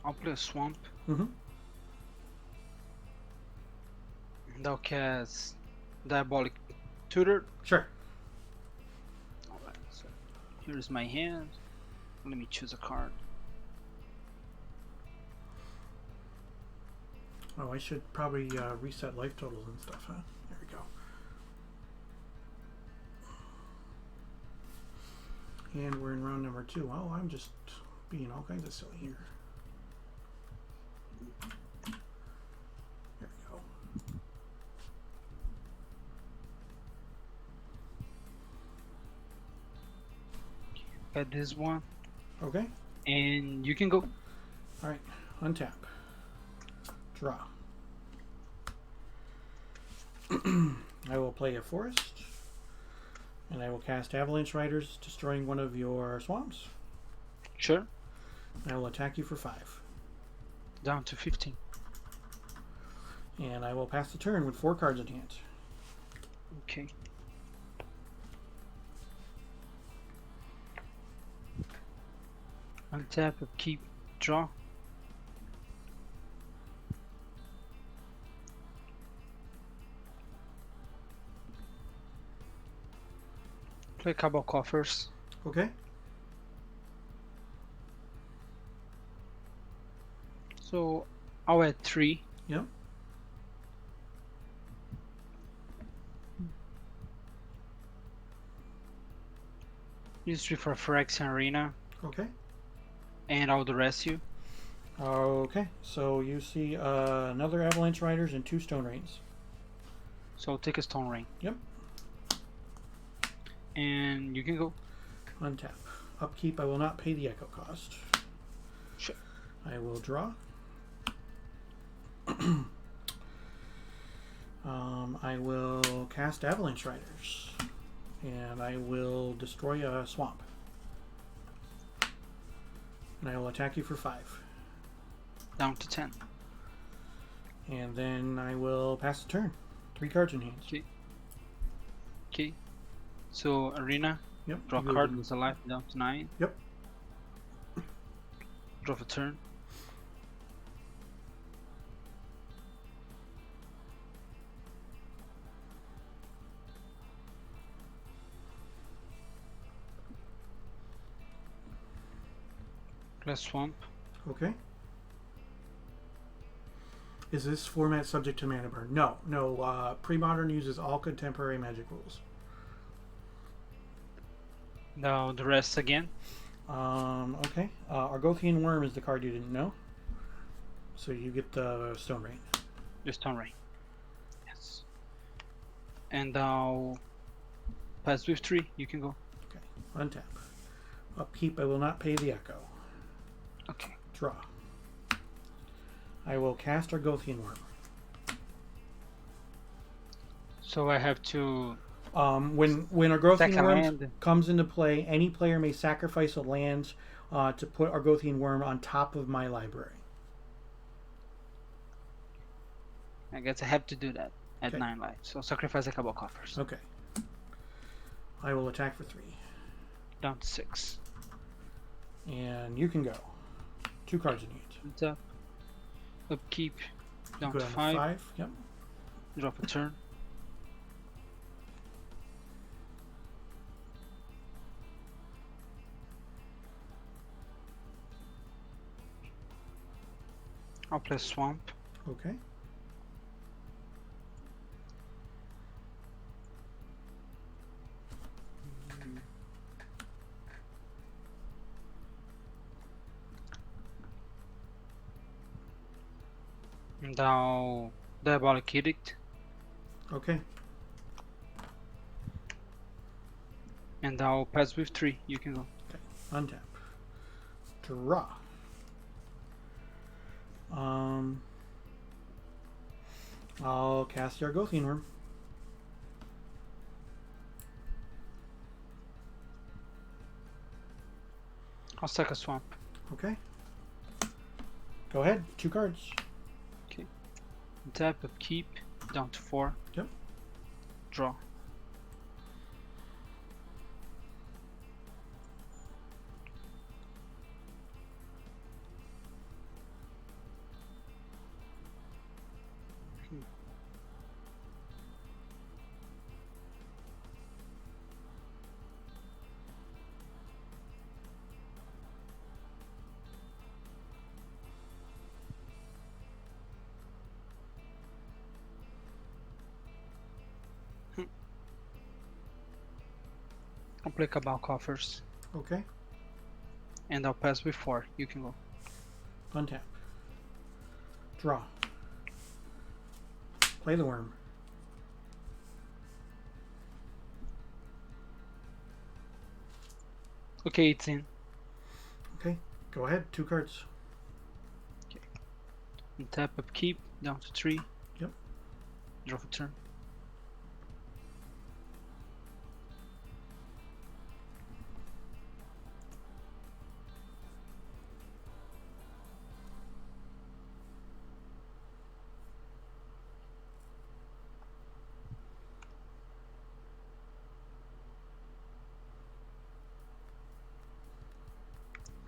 I'll play a swamp. Mm-hmm. And I'll cast Diabolic Tutor. Sure. Alright, so here's my hand. Let me choose a card. Oh, I should probably reset life totals and stuff, huh? There we go. And we're in round number 2. Oh, I'm just being all kinds of silly here. There we go. Got this one. Okay. And you can go. Alright. Untap. Draw. I will play a forest, and I will cast Avalanche Riders, destroying one of your swamps. Sure. I will attack you for 5. Down to 15. And I will pass the turn with 4 cards in hand. Okay. Untap, keep, draw. Play Cabal Coffers. Okay. So I'll add 3. Yep. Use 3 for Phyrexian Arena, Okay. and I'll duress you. Okay. So you see another Avalanche Riders and 2 Stone Rains. So I'll take a Stone Rain. Yep. And you can go. Untap. Upkeep, I will not pay the echo cost. Sure. I will draw. I will cast Avalanche Riders. And I will destroy a swamp. And I will attack you for 5. Down to 10. And then I will pass the turn. 3 cards in hand. Okay. Okay. So Arena, Yep. draw a you card, go- lose a life, down to 9. Yep. Draw for turn. Play Swamp. Okay. Is this format subject to mana burn? No. No. Premodern uses all contemporary Magic rules. Now the rest again. Okay. Argothian Worm is the card you didn't know. So you get the Stone Rain. Just Stone Rain. Yes. And now pass with 3. You can go. Okay. Untap. Upkeep, I will not pay the echo. Okay. Draw. I will cast Argothian Worm. So I have to When Argothian Sack a Worm land. comes into play, any player may sacrifice a land to put Argothian Worm on top of my library. I guess I have to do that at Okay. 9 life. So sacrifice a Cabal Coffers. Okay. I will attack for 3. Down to 6. And you can go. 2 cards in hand. Tap. Upkeep. Down Go to down 5. 5. Yep. Drop a turn. I'll play Swamp. Okay. Now Diabolic Edict. Okay. And I'll pass with 3. You can go. Okay. Untap. Draw. I'll cast the Argothian Worm. I'll sack a Swamp. Okay. Go ahead. 2 cards. Tap, upkeep. Down to 4. Yep. Draw. I'll play Cabal Coffers. Okay. And I'll pass with 4. You can go. Untap. Draw. Play the worm. Okay, it's in. Okay. Go ahead. 2 cards. And tap, upkeep. Down to 3. Yep. Draw for turn.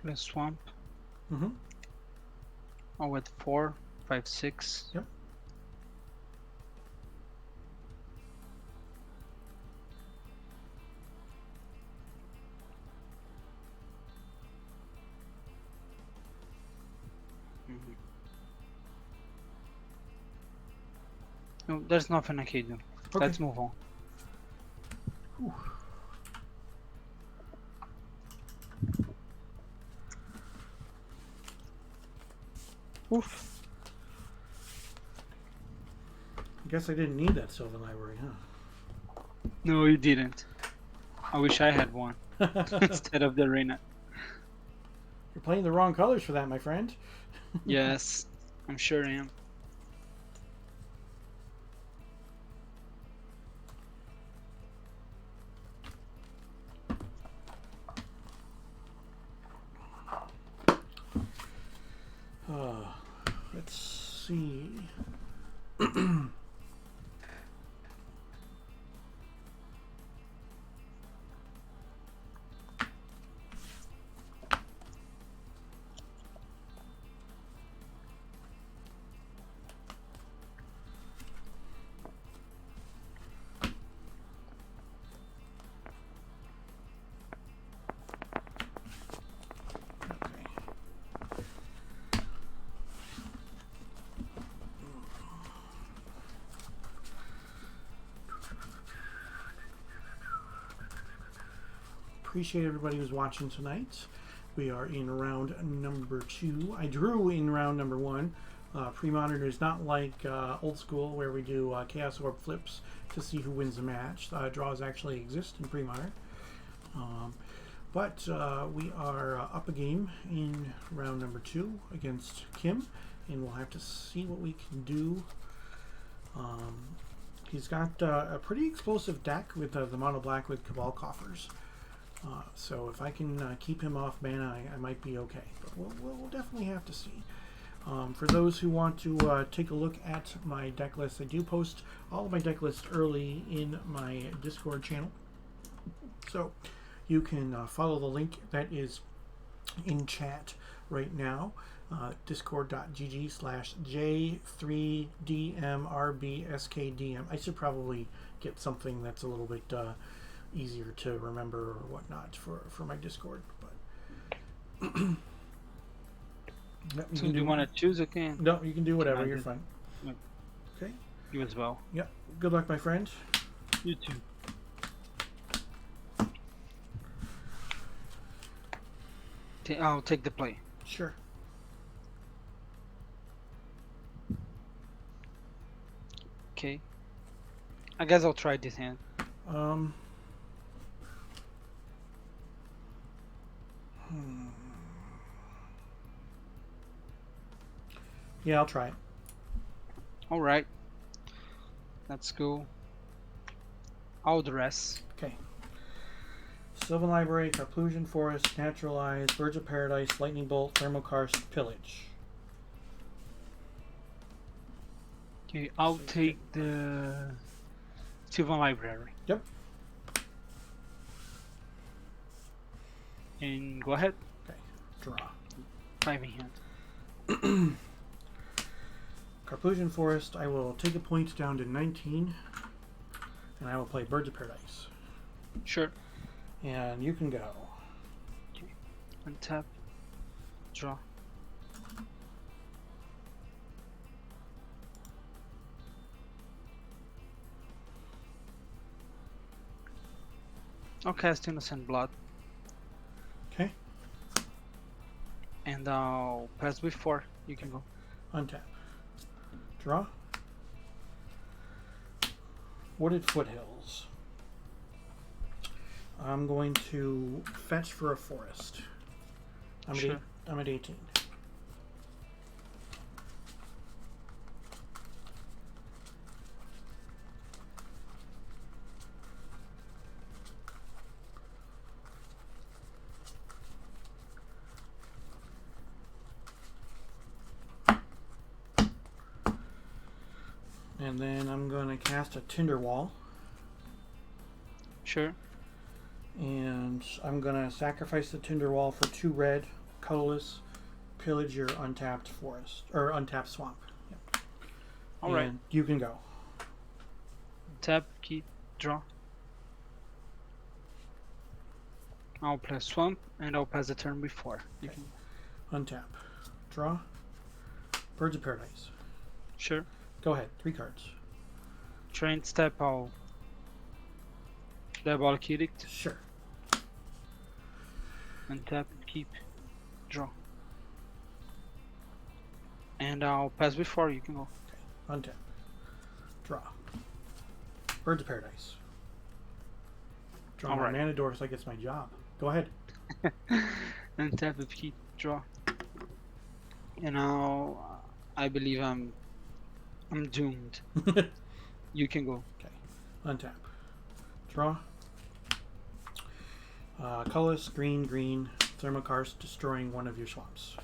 Let's swamp. Mm-hmm. Oh, with 4, 5, 6. Yep. No, there's nothing I can do. Okay. Let's move on. Whew. Oof. I guess I didn't need that Sylvan Library, huh? No, you didn't. I wish I had one instead of the arena. You're playing the wrong colors for that, my friend. Yes, I'm sure I am. Let's see. Appreciate everybody who's watching tonight. We are in round number 2. I drew in round number 1. Premodern is not like old school where we do chaos orb flips to see who wins the match. Draws actually exist in Premodern. But we are up a game in round number 2 against Kim, and we'll have to see what we can do. He's got a pretty explosive deck with the mono black with Cabal Coffers. So if I can keep him off mana, I might be okay. But we'll definitely have to see. For those who want to take a look at my deck list, I do post all of my deck lists early in my Discord channel. So you can follow the link that is in chat right now. discord.gg/J3DMRBSKDM. I should probably get something that's a little bit easier to remember or whatnot for my Discord, but so do you want to choose again? No, you can do whatever. You're fine. Yep. Okay. You as well. Yep. Good luck, my friend. You too. I'll take the play. Sure. Okay. I guess I'll try this hand. Yeah, I'll try it. All right. Let's go. I'll dress. Okay. Sylvan Library, Carplusion Forest, Naturalize, Birds of Paradise, Lightning Bolt, Thermokarst, Pillage. Okay, I'll take the Sylvan Library. Yep. And go ahead. Okay. Draw. 5 in hand. Carplusion Forest, I will take a point down to 19, and I will play Birds of Paradise. Sure. And you can go. Okay. Untap. Draw. I'll cast Innocent Blood. Okay. And I'll pass with 4. You can go. Untap. Draw. Wooded Foothills. I'm going to fetch for a forest. Sure. I'm at 18. And then I'm going to cast a Tinder Wall. Sure. And I'm going to sacrifice the Tinder Wall for 2 red, colorless, pillage your untapped forest or untapped swamp. Yep. All right. And you can go. Tap, keep, draw. I'll play swamp and I'll pass the turn before. You Okay. can Untap. Draw. Birds of Paradise. sure. Go ahead. 3 cards. Train step, I'll Diabolic Edict Sure. and tap, keep, draw. And I'll pass before. You can go. Untap. Draw. Birds of Paradise. Draw All my right. mana doors like it's my job. Go ahead. And tap, keep, draw. And now I believe I'm doomed. You can go. Okay. Untap. Draw. Colorless, green, green. Thermokarst destroying one of your swamps.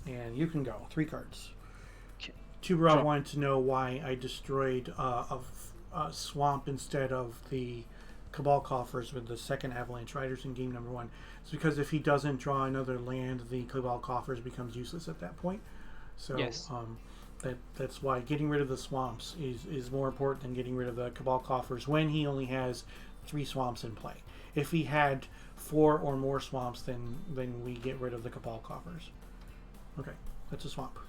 And you can go. 3 cards. Okay. Tuberov Draw. wanted to know why I destroyed a swamp instead of the Cabal Coffers with the second Avalanche Riders in game number 1. It's because if he doesn't draw another land, the Cabal Coffers becomes useless at that point. So Yes. that's why getting rid of the swamps is more important than getting rid of the Cabal Coffers when he only has 3 swamps in play. If he had 4 or more swamps, then we get rid of the Cabal Coffers. Okay, that's a swamp.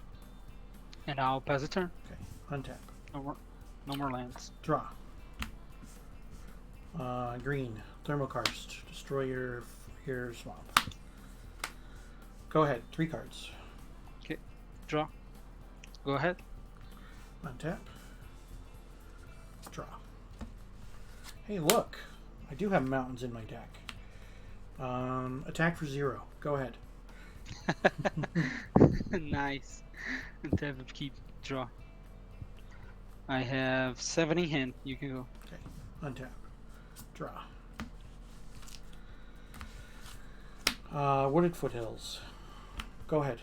And I'll pass the turn. Okay, untap. No more lands. Draw. Green. Thermokarst. Destroy your swamp. Go ahead. 3 cards. Draw. Go ahead. Untap. Draw. Hey, look. I do have mountains in my deck. Attack for 0. Go ahead. Nice. And tap, keep, draw. I have 7 in hand. You can go. Okay. Untap. Draw. Wooded Foothills. Go ahead.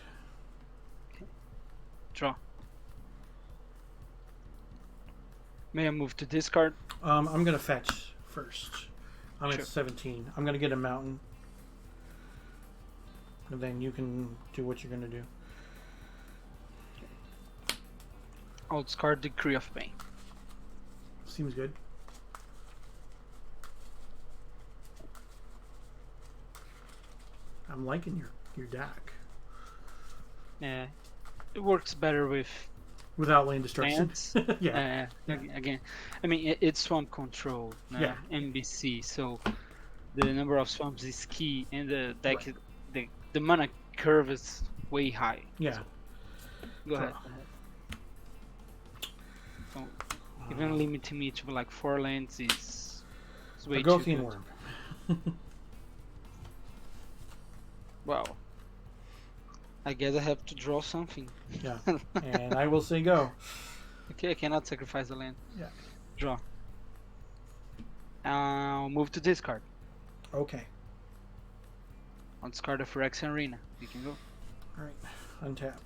Draw. May I move to discard? I'm gonna fetch first. I'm Sure. at 17. I'm gonna get a mountain, and then you can do what you're gonna do. I'll discard Decree of Pain. Seems good. I'm liking your deck Yeah. It works better with without land destruction. lands. Yeah. Again, I mean, it's swamp control, Yeah. NBC, so the number of swamps is key, and the deck, Right. the mana curve is way high. Yeah. Go Draw. ahead. So, even limiting me to like 4 lands is way too Agothian good. Worm. Wow. I guess I have to draw something. Yeah. And I will say go. Okay, I cannot sacrifice the land. Yeah. Draw. I'll move to discard. Okay. I'll discard the Phyrexian Arena. You can go. All right. Untap.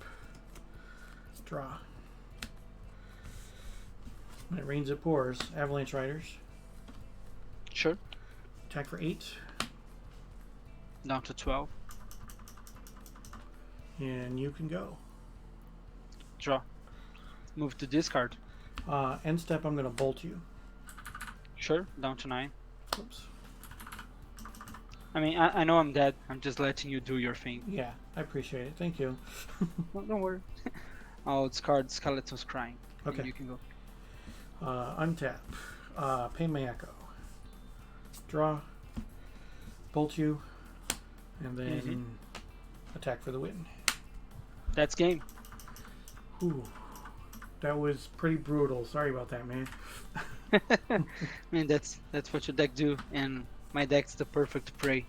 Draw. When it rains, it pours. Avalanche Riders. Sure. Attack for 8. Down to 12. And you can go. Draw. Move to discard. End step, I'm going to bolt you. Sure. Down to 9. Oops. I mean, I know I'm dead. I'm just letting you do your thing. Yeah, I appreciate it. Thank you. No, don't worry. I'll discard Skeleton's Crying. and Okay. You can go. Untap. Pay my echo. Draw. Bolt you. And then attack for the win. That's game. Ooh. That was pretty brutal. Sorry about that, man. I mean, that's what your deck do, and my deck's the perfect prey.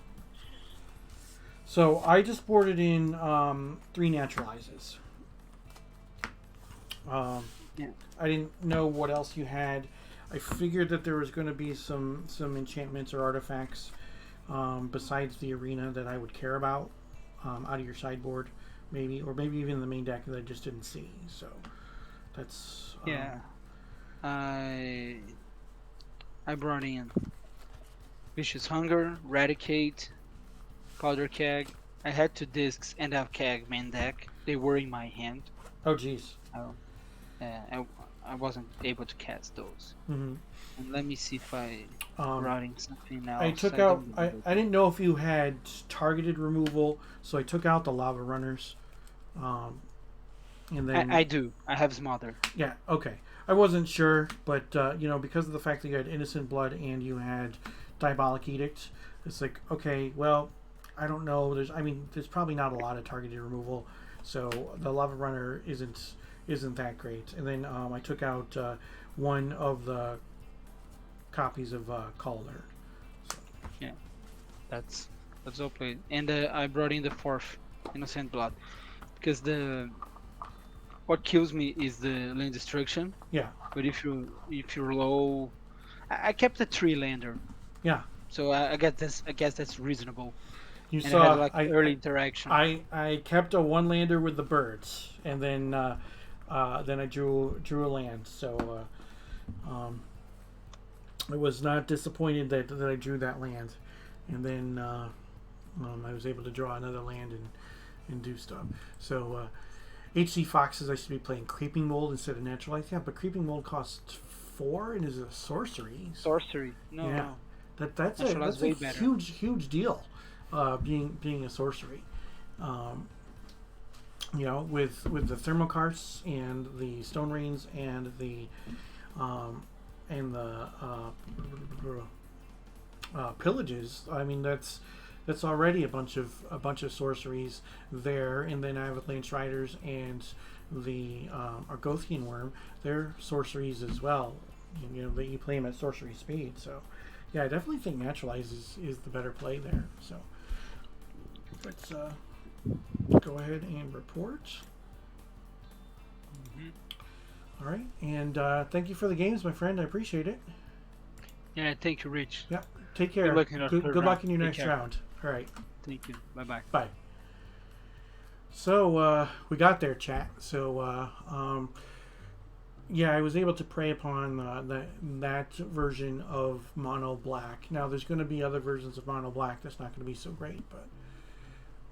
So I just boarded in 3 naturalizes. Yeah. I didn't know what else you had. I figured that there was going to be some enchantments or artifacts besides the arena that I would care about out of your sideboard, maybe, or maybe even the main deck that I just didn't see. So that's Yeah. I brought in Vicious Hunger, Eradicate, powder keg. I had 2 discs and a keg main deck. They were in my hand. Oh, geez. Uh, I wasn't able to cast those. Mm-hmm. And let me see if I brought in something else. I took out. I didn't know if you had targeted removal, so I took out the lava runners. And then I do. I have Smother. yeah, okay. I wasn't sure, but you know, because of the fact that you had Innocent Blood and you had Diabolic Edict, it's like, okay, well, I don't know. There's probably not a lot of targeted removal, so the lava runner isn't that great. And then I took out one of the copies of Calder. So. Yeah, that's all played. And I brought in the 4th Innocent Blood because what kills me is the land destruction. Yeah. But if you're low, I kept the 3-lander. Yeah. So I guess that's reasonable. You and saw it had like early interaction. I kept a 1-lander with the birds, and then I drew a land. So I was not disappointed that I drew that land, and then I was able to draw another land and do stuff. So HC Foxes, I should be playing Creeping Mold instead of Naturalize. Yeah, but Creeping Mold costs 4 and is a sorcery. Sorcery. No. Yeah. No. That's a huge deal. Being a sorcery, you know, with the Thermocarts and the Stone Rains and the Pillages. I mean, that's already a bunch of sorceries there. And then Avalanche Riders and the Argothian Worm. They're sorceries as well. You know, that you play them at sorcery speed. So yeah, I definitely think Naturalize is the better play there. So let's go ahead and report. All right, and thank you for the games, my friend. I appreciate it. Yeah, thank you, Rich. Yeah, take care. Good luck in your next round. All right. Thank you. Bye-bye. Bye. So we got there, chat. So yeah, I was able to prey upon that version of Mono Black. Now, there's going to be other versions of Mono Black that's not going to be so great, but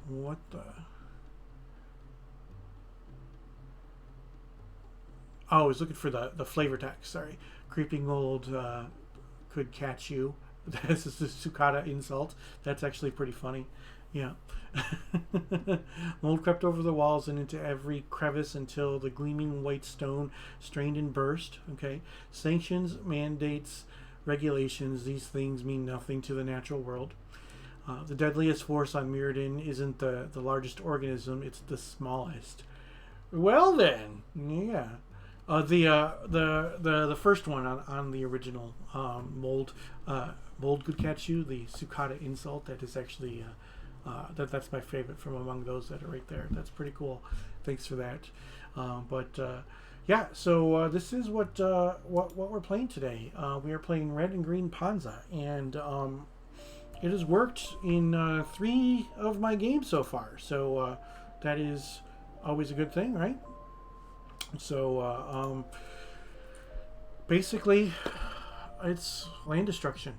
what the... Oh, I was looking for the flavor text. Sorry. Creeping Mold could catch you. This is the Sucata insult. That's actually pretty funny. Yeah. Mold crept over the walls and into every crevice until the gleaming white stone strained and burst. Okay. Sanctions, mandates, regulations, these things mean nothing to the natural world. The deadliest force on Mirrodin isn't the largest organism, it's the smallest. Well then, yeah. The first one on the original mold could catch you. The Sucata insult, that is actually that's my favorite from among those that are right there. That's pretty cool. Thanks for that. Yeah. So this is what we're playing today. We are playing red and green Ponza, and it has worked in 3 of my games so far. So that is always a good thing, right? So basically it's land destruction,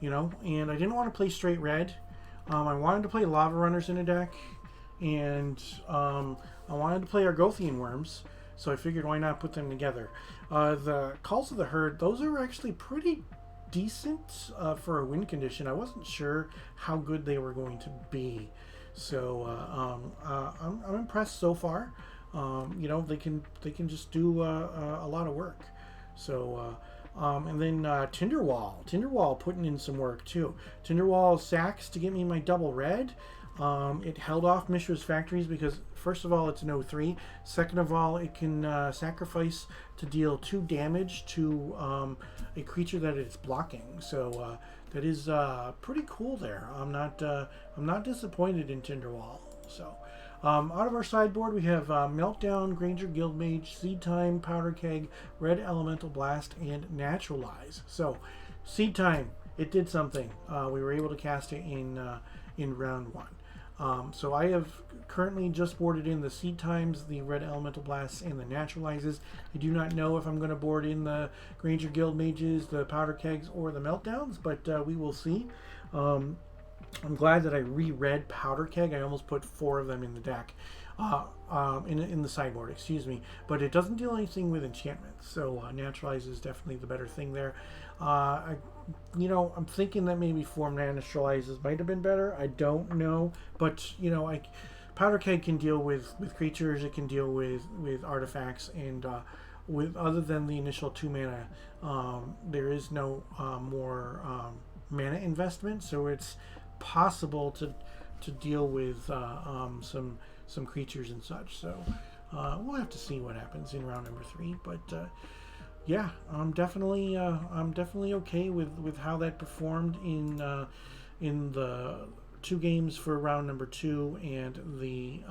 you know, and I didn't want to play straight red. I wanted to play Lava Runners in a deck, and I wanted to play Argothian Worms, so I figured why not put them together. The Calls of the Herd, those are actually pretty decent for a win condition. I wasn't sure how good they were going to be, so I'm impressed so far. You know, they can just do a lot of work. So and then Tinderwall putting in some work too. Tinderwall sacks to get me my double red. It held off Mishra's Factories because first of all it's an 0/3. Second of all, it can sacrifice to deal 2 damage to a creature that it's blocking. So that is pretty cool there. I'm not disappointed in Tinderwall. So out of our sideboard, we have Meltdown, Granger Guildmage, Seed Time, Powder Keg, Red Elemental Blast, and Naturalize. So, Seed Time, it did something. We were able to cast it in round 1. So I have currently just boarded in the Seed Times, the Red Elemental Blasts, and the Naturalizes. I do not know if I'm going to board in the Granger Guildmages, the Powder Kegs, or the Meltdowns, but we will see. I'm glad that I reread Powder Keg. I almost put 4 of them in the deck, in the sideboard, excuse me. But it doesn't do anything with enchantments, so Naturalize is definitely the better thing there. I'm thinking that maybe 4 Naturalizes might have been better. I don't know, but Powder Keg can deal with creatures. It can deal with artifacts, and with other than the initial 2 mana, there is no more mana investment, so it's possible to deal with some creatures and such. So we'll have to see what happens in round number 3. But yeah, I'm definitely okay with how that performed in the 2 games for round number 2, and the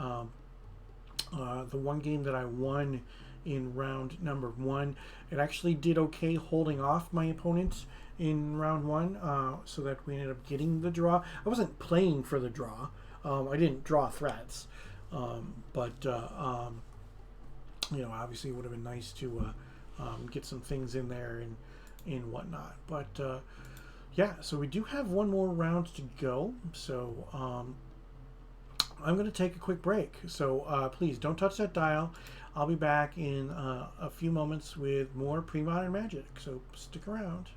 1 game that I won in round number 1. It actually did okay holding off my opponents in round 1, so that we ended up getting the draw. I wasn't playing for the draw. I didn't draw threats, but obviously it would have been nice to get some things in there and whatnot. But yeah, so we do have 1 more round to go. So I'm going to take a quick break. So please don't touch that dial. I'll be back in a few moments with more Premodern Magic. So stick around.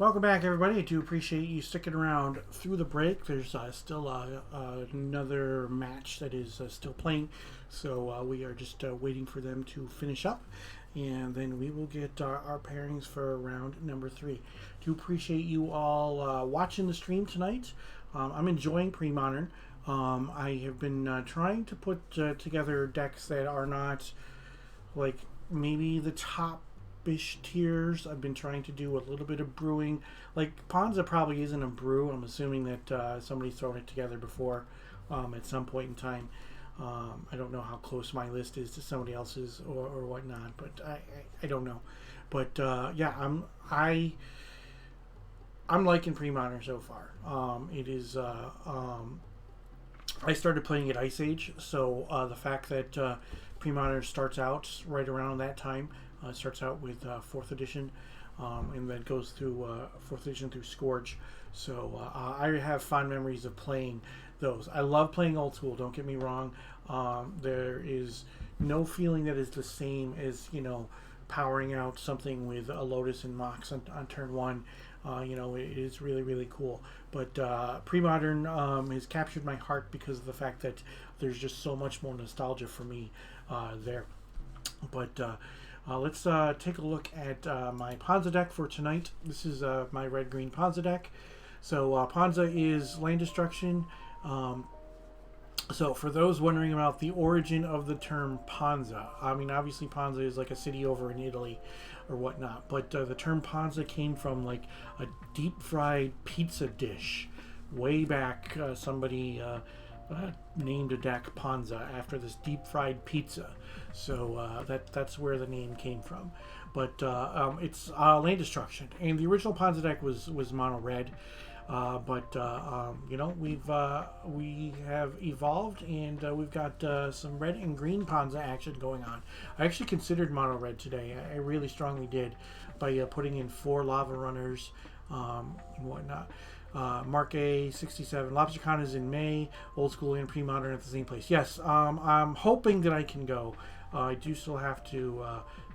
Welcome back, everybody. I do appreciate you sticking around through the break. There's still another match that is still playing, so we are just waiting for them to finish up, and then we will get our pairings for round number 3. Do appreciate you all watching the stream tonight. I'm enjoying Premodern. I have been trying to put together decks that are not like maybe the top ish tiers. I've been trying to do a little bit of brewing. Like Ponza probably isn't a brew. I'm assuming that somebody's thrown it together before at some point in time. I don't know how close my list is to somebody else's or whatnot, but I don't know. But yeah, I'm liking Premodern so far. It is I started playing at Ice Age, so the fact that Premodern starts out right around that time. Starts out with 4th edition, and then goes through 4th edition through Scourge. So I have fond memories of playing those. I love playing old school, don't get me wrong. There is no feeling that is the same as, powering out something with a Lotus and Mox on turn 1. It is really, really cool. But Premodern has captured my heart because of the fact that there's just so much more nostalgia for me there. But let's take a look at my Ponza deck for tonight. This is my red-green Ponza deck. So Ponza is land destruction. So for those wondering about the origin of the term Ponza, I mean, obviously Ponza is like a city over in Italy or whatnot, but the term Ponza came from like a deep-fried pizza dish way back. Somebody named a deck Ponza after this deep-fried pizza. So that's where the name came from. But it's land destruction, and the original Ponza deck was mono red. But we have evolved, and we've got some red and green Ponza action going on. I actually considered mono red today. I really strongly did, by putting in 4 lava runners and whatnot. Mark A 67. LobsterCon is in May. Old School and Premodern at the same place. Yes, I'm hoping that I can go. I do still have to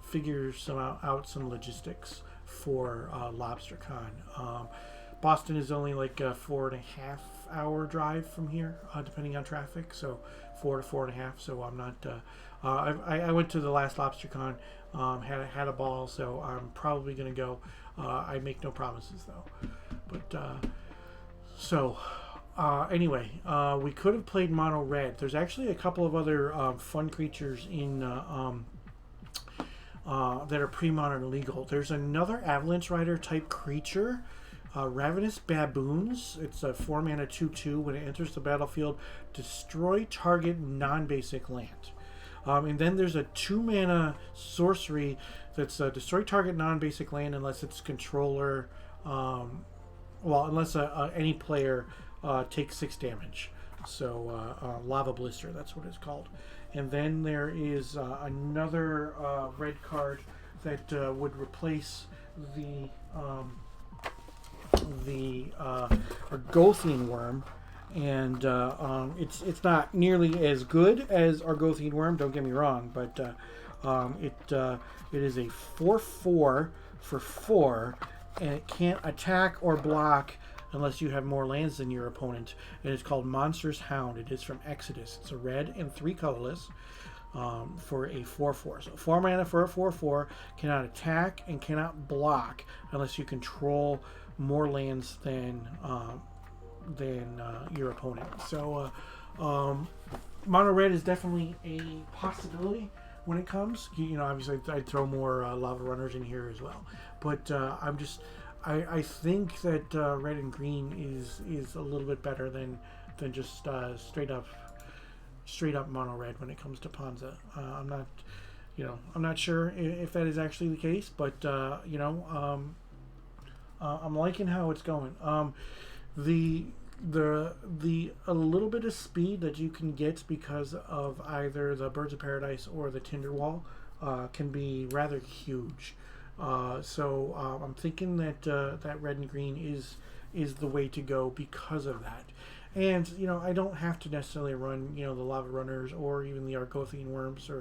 figure out some logistics for LobsterCon. Boston is only like a 4.5 hour drive from here, depending on traffic. So 4 to 4.5. So I'm not. I went to the last LobsterCon, had a ball. So I'm probably gonna go. I make no promises though. But anyway, we could have played mono red. There's actually a couple of other fun creatures in that are pre-modern legal. There's another Avalanche Rider type creature, Ravenous Baboons. It's a 4-mana 2/2. When it enters the battlefield, destroy target non-basic land. And then there's a 2-mana sorcery that's destroy target non-basic land unless its controller, unless any player takes 6 damage. So Lava Blister, that's what it's called. And then there is another red card that would replace the Argothian Worm, and it's not nearly as good as Argothian Worm. Don't get me wrong, but it is a 4/4 for 4, and it can't attack or block unless you have more lands than your opponent. And it's called Monster's Hound. It is from Exodus. It's a red and 3 colorless for a 4/4. So 4 mana for a 4/4, cannot attack and cannot block unless you control more lands than your opponent. So mono red is definitely a possibility when it comes. Obviously I'd throw more lava runners in here as well. But I think that red and green is a little bit better than just straight up mono red when it comes to Ponza. I'm not sure if that is actually the case, but I'm liking how it's going. The a little bit of speed that you can get because of either the Birds of Paradise or the Tinderwall can be rather huge. So I'm thinking that that red and green is the way to go because of that. And I don't have to necessarily run the lava runners or even the Argothian worms,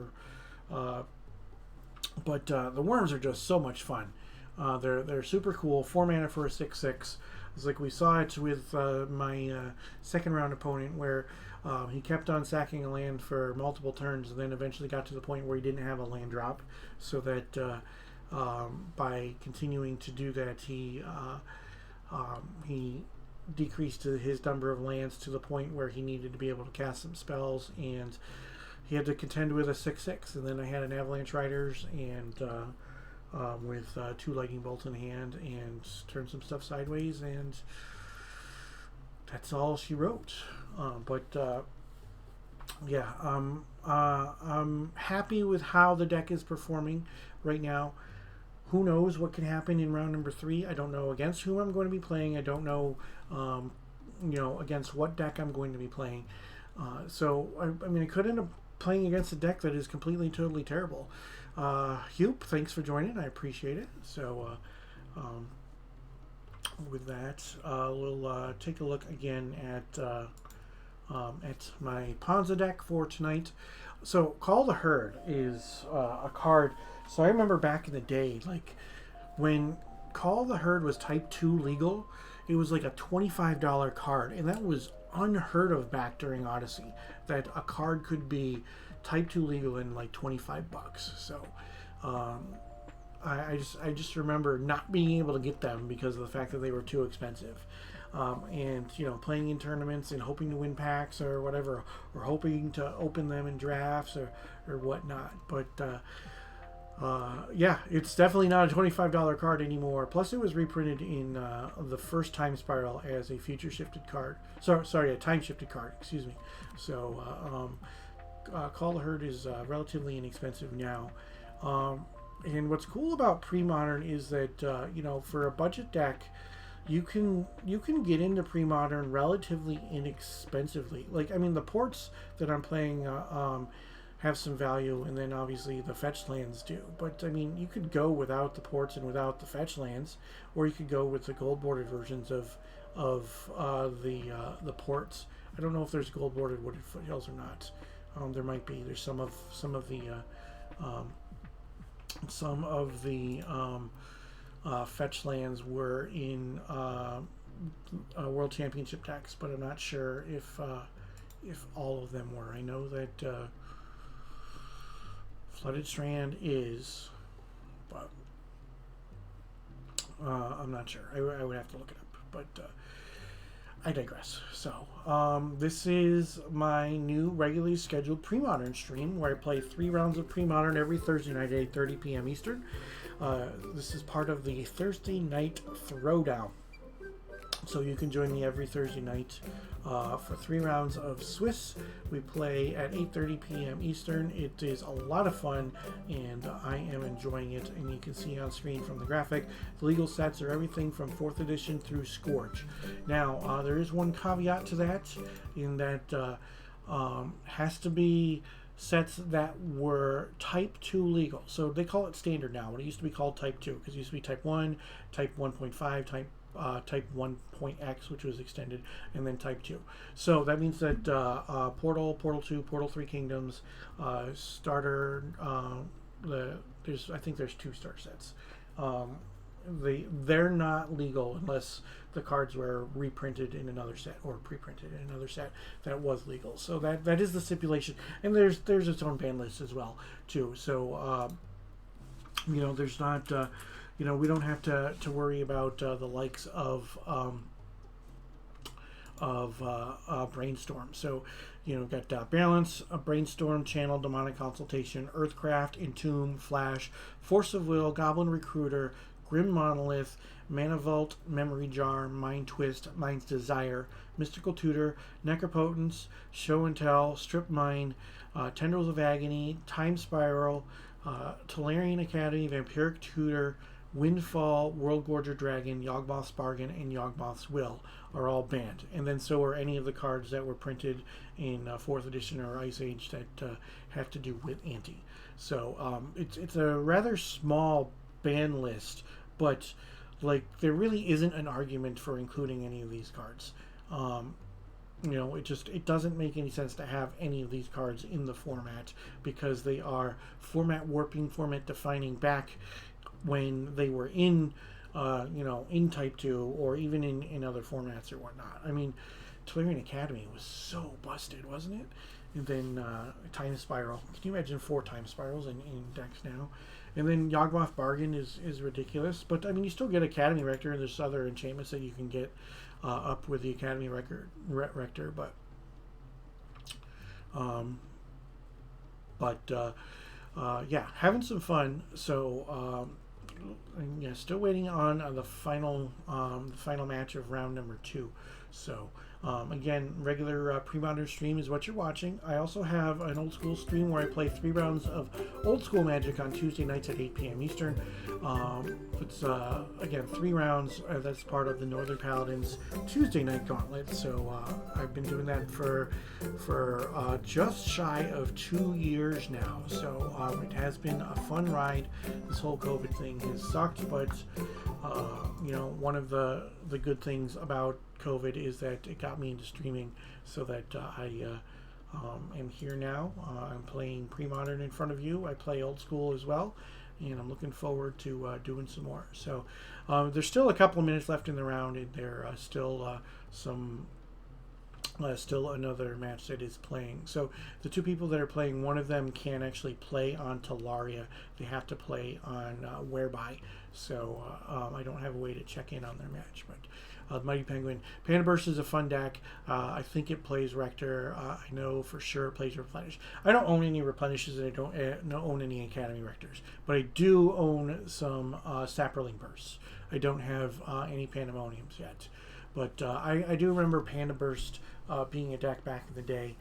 but the worms are just so much fun. They're super cool. 4 mana for a 6/6. It's like we saw it with my second round opponent, where he kept on sacking a land for multiple turns, and then eventually got to the point where he didn't have a land drop. So that by continuing to do that, he decreased his number of lands to the point where he needed to be able to cast some spells, and he had to contend with a 6/6. And then I had an Avalanche Riders and with 2 Lightning Bolts in hand, and turned some stuff sideways, and that's all she wrote. Yeah, I'm happy with how the deck is performing right now. Who knows what can happen in round number 3? I don't know against who I'm going to be playing. I don't know, against what deck I'm going to be playing. So I mean, I could end up playing against a deck that is completely, totally terrible. Hugh, thanks for joining. I appreciate it. So with that, we'll take a look again at my Ponza deck for tonight. So Call the Herd is a card. So I remember back in the day, like when Call the Herd was Type 2 legal, it was like a $25 card, and that was unheard of back during Odyssey, that a card could be Type 2 legal in like $25. So I just remember not being able to get them because of the fact that they were too expensive. And playing in tournaments and hoping to win packs or whatever, or hoping to open them in drafts or whatnot. But yeah, it's definitely not a $25 card anymore. Plus, it was reprinted in the first Time Spiral as a future shifted card. Sorry, a time shifted card. Excuse me. So Call the Herd is relatively inexpensive now. And what's cool about Premodern is that for a budget deck, you can get into Premodern relatively inexpensively. Like, I mean, the ports that I'm playing have some value, and then obviously the fetch lands do. But I mean, you could go without the ports and without the fetch lands, or you could go with the gold bordered versions of the ports. I don't know if there's gold bordered wooded foothills or not. There might be. There's some of the fetch lands were in World Championship decks, but I'm not sure if all of them were. I know that Flooded Strand is, but I'm not sure. I would have to look it up, but I digress. So this is my new regularly scheduled Premodern stream, where I play 3 rounds of Premodern every Thursday night at 8:30 p.m. Eastern. This is part of the Thursday night Throwdown. So you can join me every Thursday night for 3 rounds of Swiss. We play at 8:30 p.m. Eastern. It is a lot of fun, and I am enjoying it. And you can see on screen from the graphic, the legal sets are everything from 4th edition through Scourge. Now, there is one caveat to that, in that has to be sets that were Type 2 legal. So they call it standard now. It used to be called Type 2, because it used to be Type 1, Type 1.5, Type 1.x, which was extended, and then Type 2. So that means that Portal 2, Portal 3 Kingdoms, Starter, I think there's 2 starter sets. They're not legal unless the cards were reprinted in another set or pre-printed in another set that was legal. So that is the stipulation, and there's its own ban list as well too. So there's not we don't have to worry about the likes of Brainstorm. So got Balance, Brainstorm, Channel, Demonic Consultation, Earthcraft, Entomb, Flash, Force of Will, Goblin Recruiter, Grim Monolith, Mana Vault, Memory Jar, Mind Twist, Mind's Desire, Mystical Tutor, Necropotence, Show and Tell, Strip Mine, Tendrils of Agony, Time Spiral, Tolarian Academy, Vampiric Tutor, Windfall, World Gorger Dragon, Yawgmoth's Bargain, and Yawgmoth's Will are all banned. And then so are any of the cards that were printed in 4th edition or Ice Age that have to do with Ante. So it's a rather small ban list, but there really isn't an argument for including any of these cards. It doesn't make any sense to have any of these cards in the format, because they are format warping, format defining back when they were in, in Type 2 or even in other formats or whatnot. I mean, Tolarian Academy was so busted, wasn't it? And then Time Spiral. Can you imagine 4 Time Spirals in decks now? And then Yawgmoth Bargain is ridiculous. But, I mean, you still get Academy Rector, and there's other enchantments that you can get up with the Academy Rector. Yeah, having some fun. So, yeah, still waiting on the final match of round number 2. So, again, regular Premodern stream is what you're watching. I also have an old school stream where I play 3 rounds of old school Magic on Tuesday nights at 8 p.m. Eastern. It's again 3 rounds. That's part of the Northern Paladins Tuesday night gauntlet. So I've been doing that for just shy of 2 years now. So it has been a fun ride. This whole COVID thing has sucked, but one of the good things about COVID is that it got me into streaming, so that I am here now. I'm playing Premodern in front of you. I play old school as well, and I'm looking forward to doing some more. So there's still a couple of minutes left in the round, and there are still still another match that is playing. So the 2 people that are playing, one of them can't actually play on Tolaria. They have to play on Whereby. So I don't have a way to check in on their match. But Mighty Penguin. Panda Burst is a fun deck. I think it plays Rector. I know for sure it plays Replenish. I don't own any Replenishes, and I don't own any Academy Rectors. But I do own some Sapperling Bursts. I don't have any Pandemoniums yet. But I do remember Panda Burst being a deck back in the day.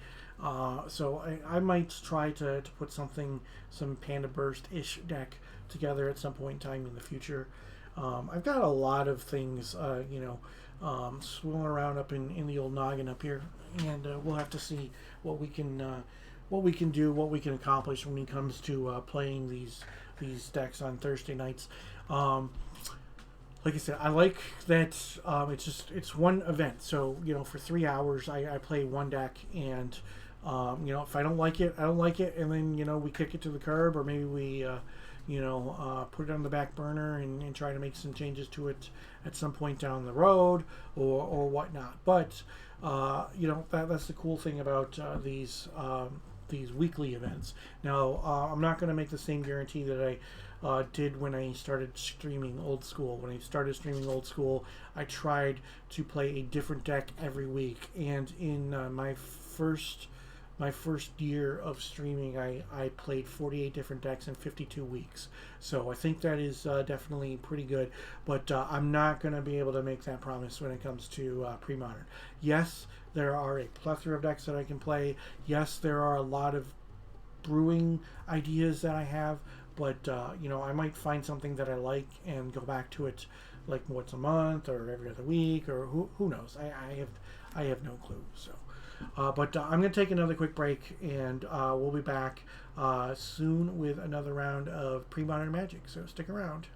So I might try to put some Panda Burst-ish deck together at some point in time in the future. I've got a lot of things, swirling around up in the old noggin up here, and we'll have to see what we can do, what we can accomplish when it comes to playing these decks on Thursday nights. Like I said, I like that it's one event. So, for 3 hours, I play one deck, and, if I don't like it, I don't like it. And then, we kick it to the curb, or maybe we, put it on the back burner and try to make some changes to it at some point down the road or whatnot. But, that's the cool thing about these weekly events. Now, I'm not going to make the same guarantee that I did when I started streaming old school. When I started streaming old school, I tried to play a different deck every week, and in my first year of streaming, I played 48 different decks in 52 weeks. So I think that is definitely pretty good, but I'm not going to be able to make that promise when it comes to Premodern. Yes, there are a plethora of decks that I can play. Yes, there are a lot of brewing ideas that I have, but I might find something that I like and go back to it like once a month or every other week, or who knows. I have no clue. So but I'm going to take another quick break, and we'll be back soon with another round of Premodern Magic, so stick around.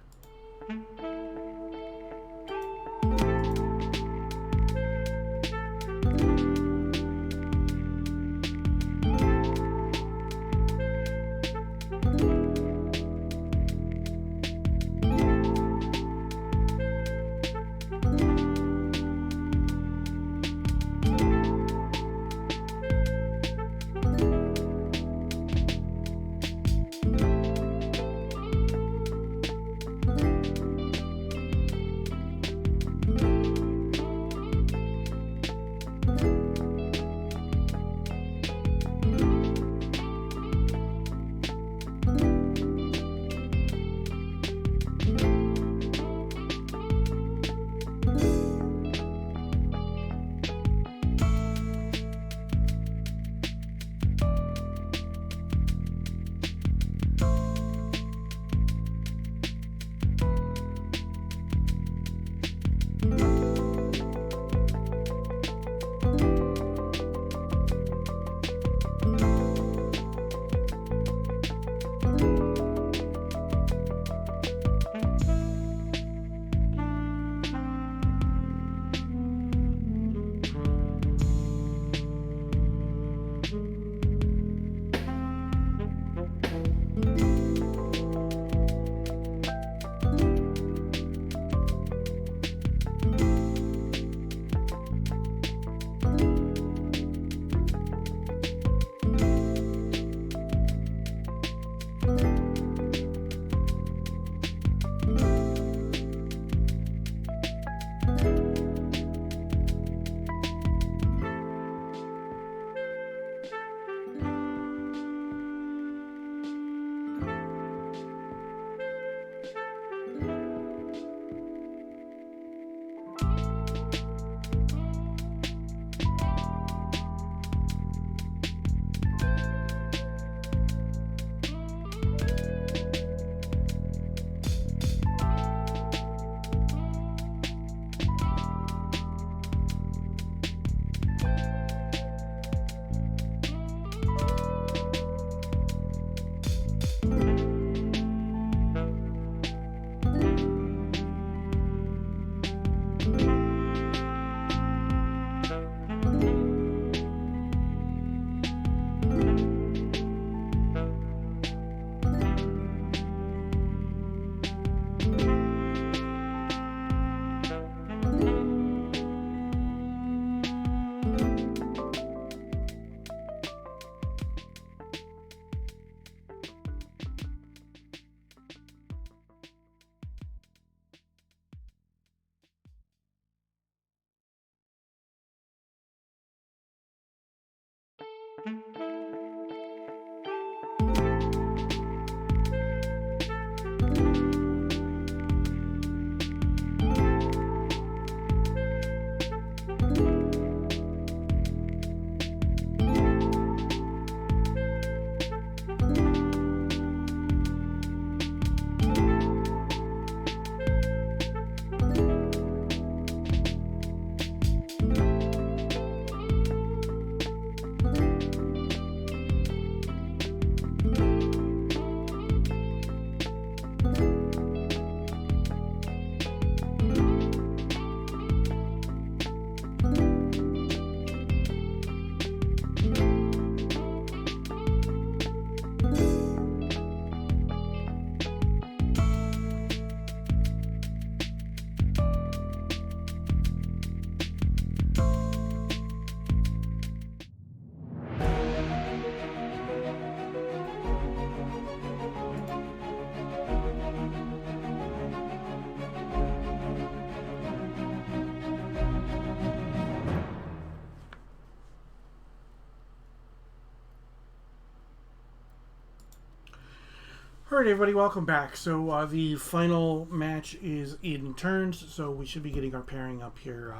All right, everybody, welcome back. So the final match is in turns, so we should be getting our pairing up here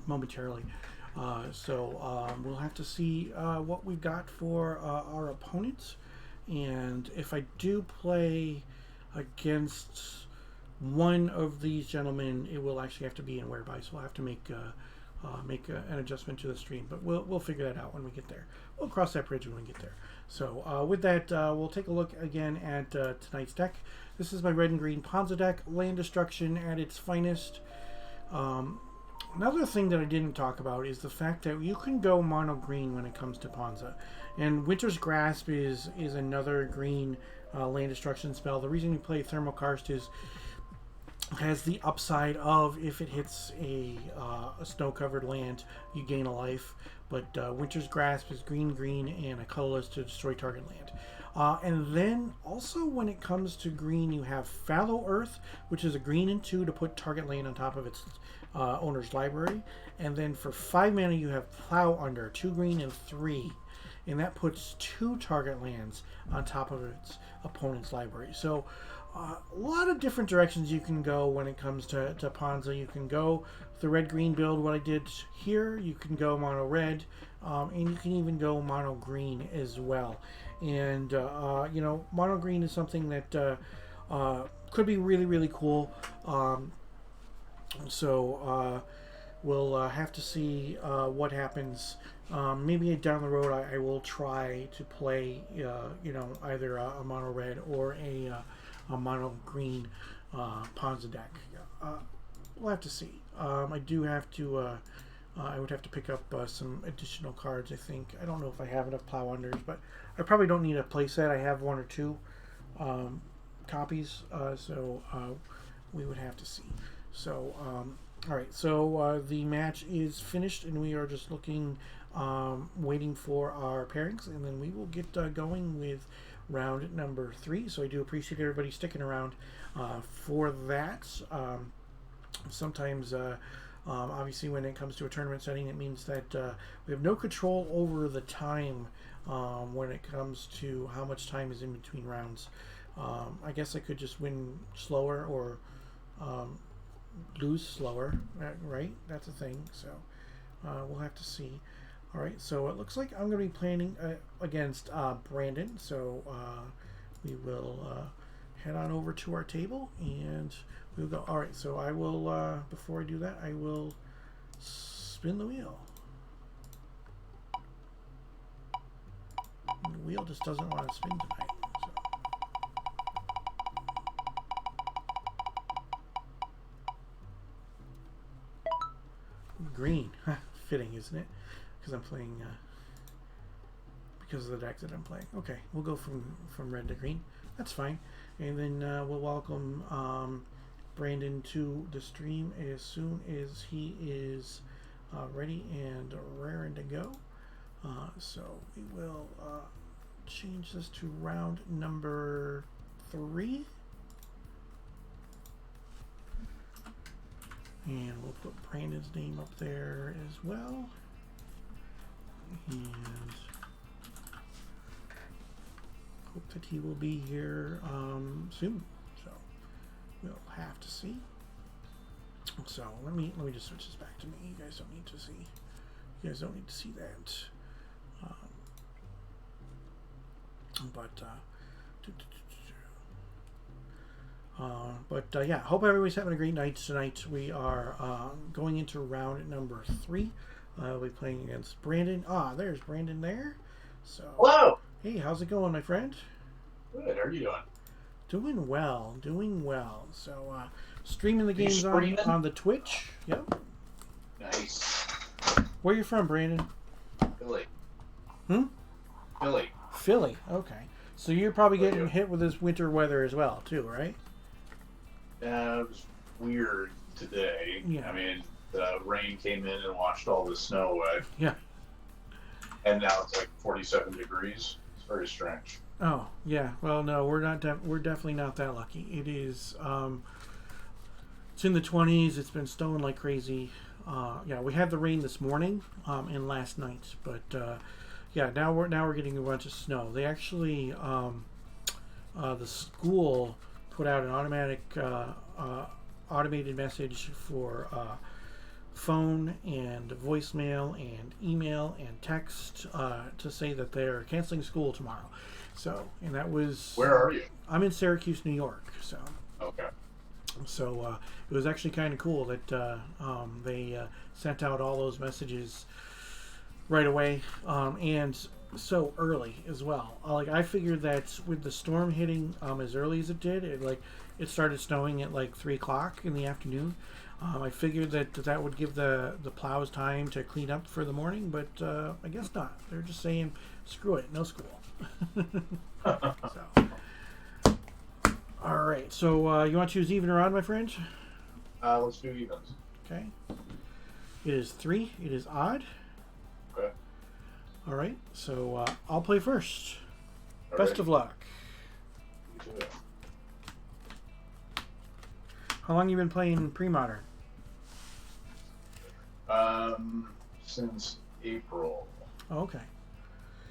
momentarily. We'll have to see what we've got for our opponents, and if I do play against one of these gentlemen, it will actually have to be in whereby, so we'll have to make an adjustment to the stream, but we'll figure that out when we get there. We'll cross that bridge when we get there. So with that, we'll take a look again at tonight's deck. This is my red and green Ponza deck, land destruction at its finest. Another thing that I didn't talk about is the fact that you can go mono green when it comes to Ponza, and Winter's Grasp is another green land destruction spell. The reason you play Thermal Karst is has the upside of if it hits a snow-covered land, you gain a life. But Winter's Grasp is green, and a colorless to destroy target land. And then also when it comes to green, you have Fallow Earth, which is a green and 2 to put target land on top of its owner's library. And then for 5 mana, you have Plow Under, 2 green and 3. And that puts 2 target lands on top of its opponent's library. So a lot of different directions you can go when it comes to Ponza. You can go the red-green build, what I did here. You can go mono-red, and you can even go mono-green as well. And, mono-green is something that could be really, really cool. We'll have to see what happens. Maybe down the road I will try to play, either a mono-red or a mono green Ponza deck. We'll have to see. I do have to. I would have to pick up some additional cards. I think I don't know if I have enough Plow Unders, but I probably don't need a playset. I have 1 or 2 copies, so we would have to see. So all right. So the match is finished, and we are just looking, waiting for our pairings, and then we will get going with round number 3. So I do appreciate everybody sticking around for that. Sometimes obviously when it comes to a tournament setting, it means that we have no control over the time when it comes to how much time is in between rounds. I guess I could just win slower or lose slower, right? That's a thing. So we'll have to see. All right, so it looks like I'm going to be playing against Brandon. So we will head on over to our table and we'll go. All right, so I will, before I do that, I will spin the wheel. And the wheel just doesn't want to spin tonight. So. Green. Fitting, isn't it? Because I'm playing, because of the deck that I'm playing. Okay, we'll go from red to green. That's fine. And then we'll welcome Brandon to the stream as soon as he is ready and raring to go. So we will change this to round number 3. And we'll put Brandon's name up there as well. And hope that he will be here soon. So we'll have to see. So let me just switch this back to me. You guys don't need to see. You guys don't need to see that. Yeah, hope everybody's having a great night tonight. We are going into round number 3. We'll be playing against Brandon. There's Brandon there. So hello. Hey, how's it going, my friend? Good. How are you doing? Doing well. So streaming the games on the Twitch. Yep. Nice. Where you from, Brandon? Philly. Philly. Okay. So you're probably getting hit with this winter weather as well, too, right? It was weird today. Yeah. I mean, the rain came in and washed all the snow away. Yeah. And now it's like 47 degrees. It's very strange. Oh, yeah. Well, no, we're not. We're definitely not that lucky. It is. It's in the 20s. It's been snowing like crazy. Yeah, we had the rain this morning and last night, but yeah, now we're getting a bunch of snow. They actually the school put out an automated message for phone and voicemail and email and text to say that they're canceling school tomorrow. So, and that was... Where are you? I'm in Syracuse, New York. So, Okay. so it was actually kind of cool that they sent out all those messages right away, and so early as well. Like, I figured that with the storm hitting as early as it did, it started snowing at like 3 o'clock in the afternoon. I figured that would give the plows time to clean up for the morning, but I guess not. They're just saying, screw it, no school. So, all right. So you want to choose even or odd, my friend? Let's do evens. Okay. It is 3. It is odd. Okay. All right. So I'll play first. All Best right. of luck. You do it. How long you been playing Premodern? Since April. Oh, okay.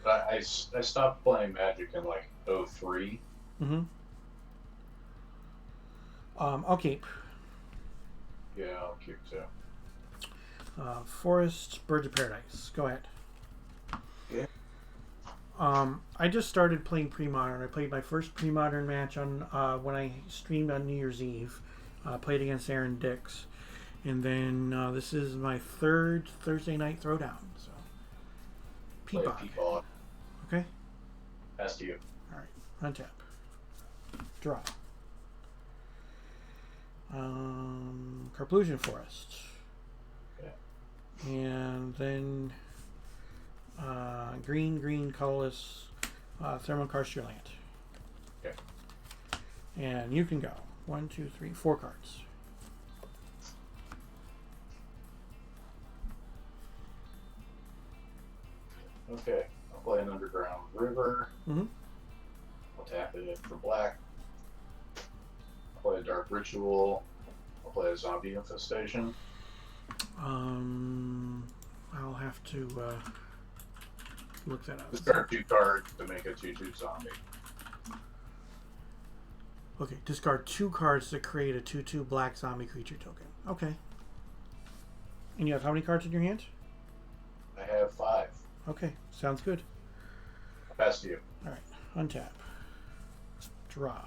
But I stopped playing Magic in like 03. Mm-hmm. I'll keep. Yeah, I'll keep too. Forest, Birds of Paradise. Go ahead. Yeah. I just started playing Premodern. I played my first Premodern match on when I streamed on New Year's Eve. Played against Aaron Dix. And then this is my 3rd Thursday night Throwdown. So, Play Peapod. Peapod. Okay? Pass to you. All right. Untap. Draw. Carplusion Forest. Okay. And then green, colorless, Thermokarst land. Okay. And you can go. 1, 2, 3, 4 cards. Okay. I'll play an Underground River. Mm-hmm. I'll tap it for black. I'll play a Dark Ritual. I'll play a Zombie Infestation. I'll have to look that up. Discard 2 cards to make a 2/2 zombie. Okay, discard 2 cards to create a 2/2 black zombie creature token. Okay. And you have how many cards in your hand? I have 5. Okay, sounds good. I'll pass to you. All right, untap. Draw.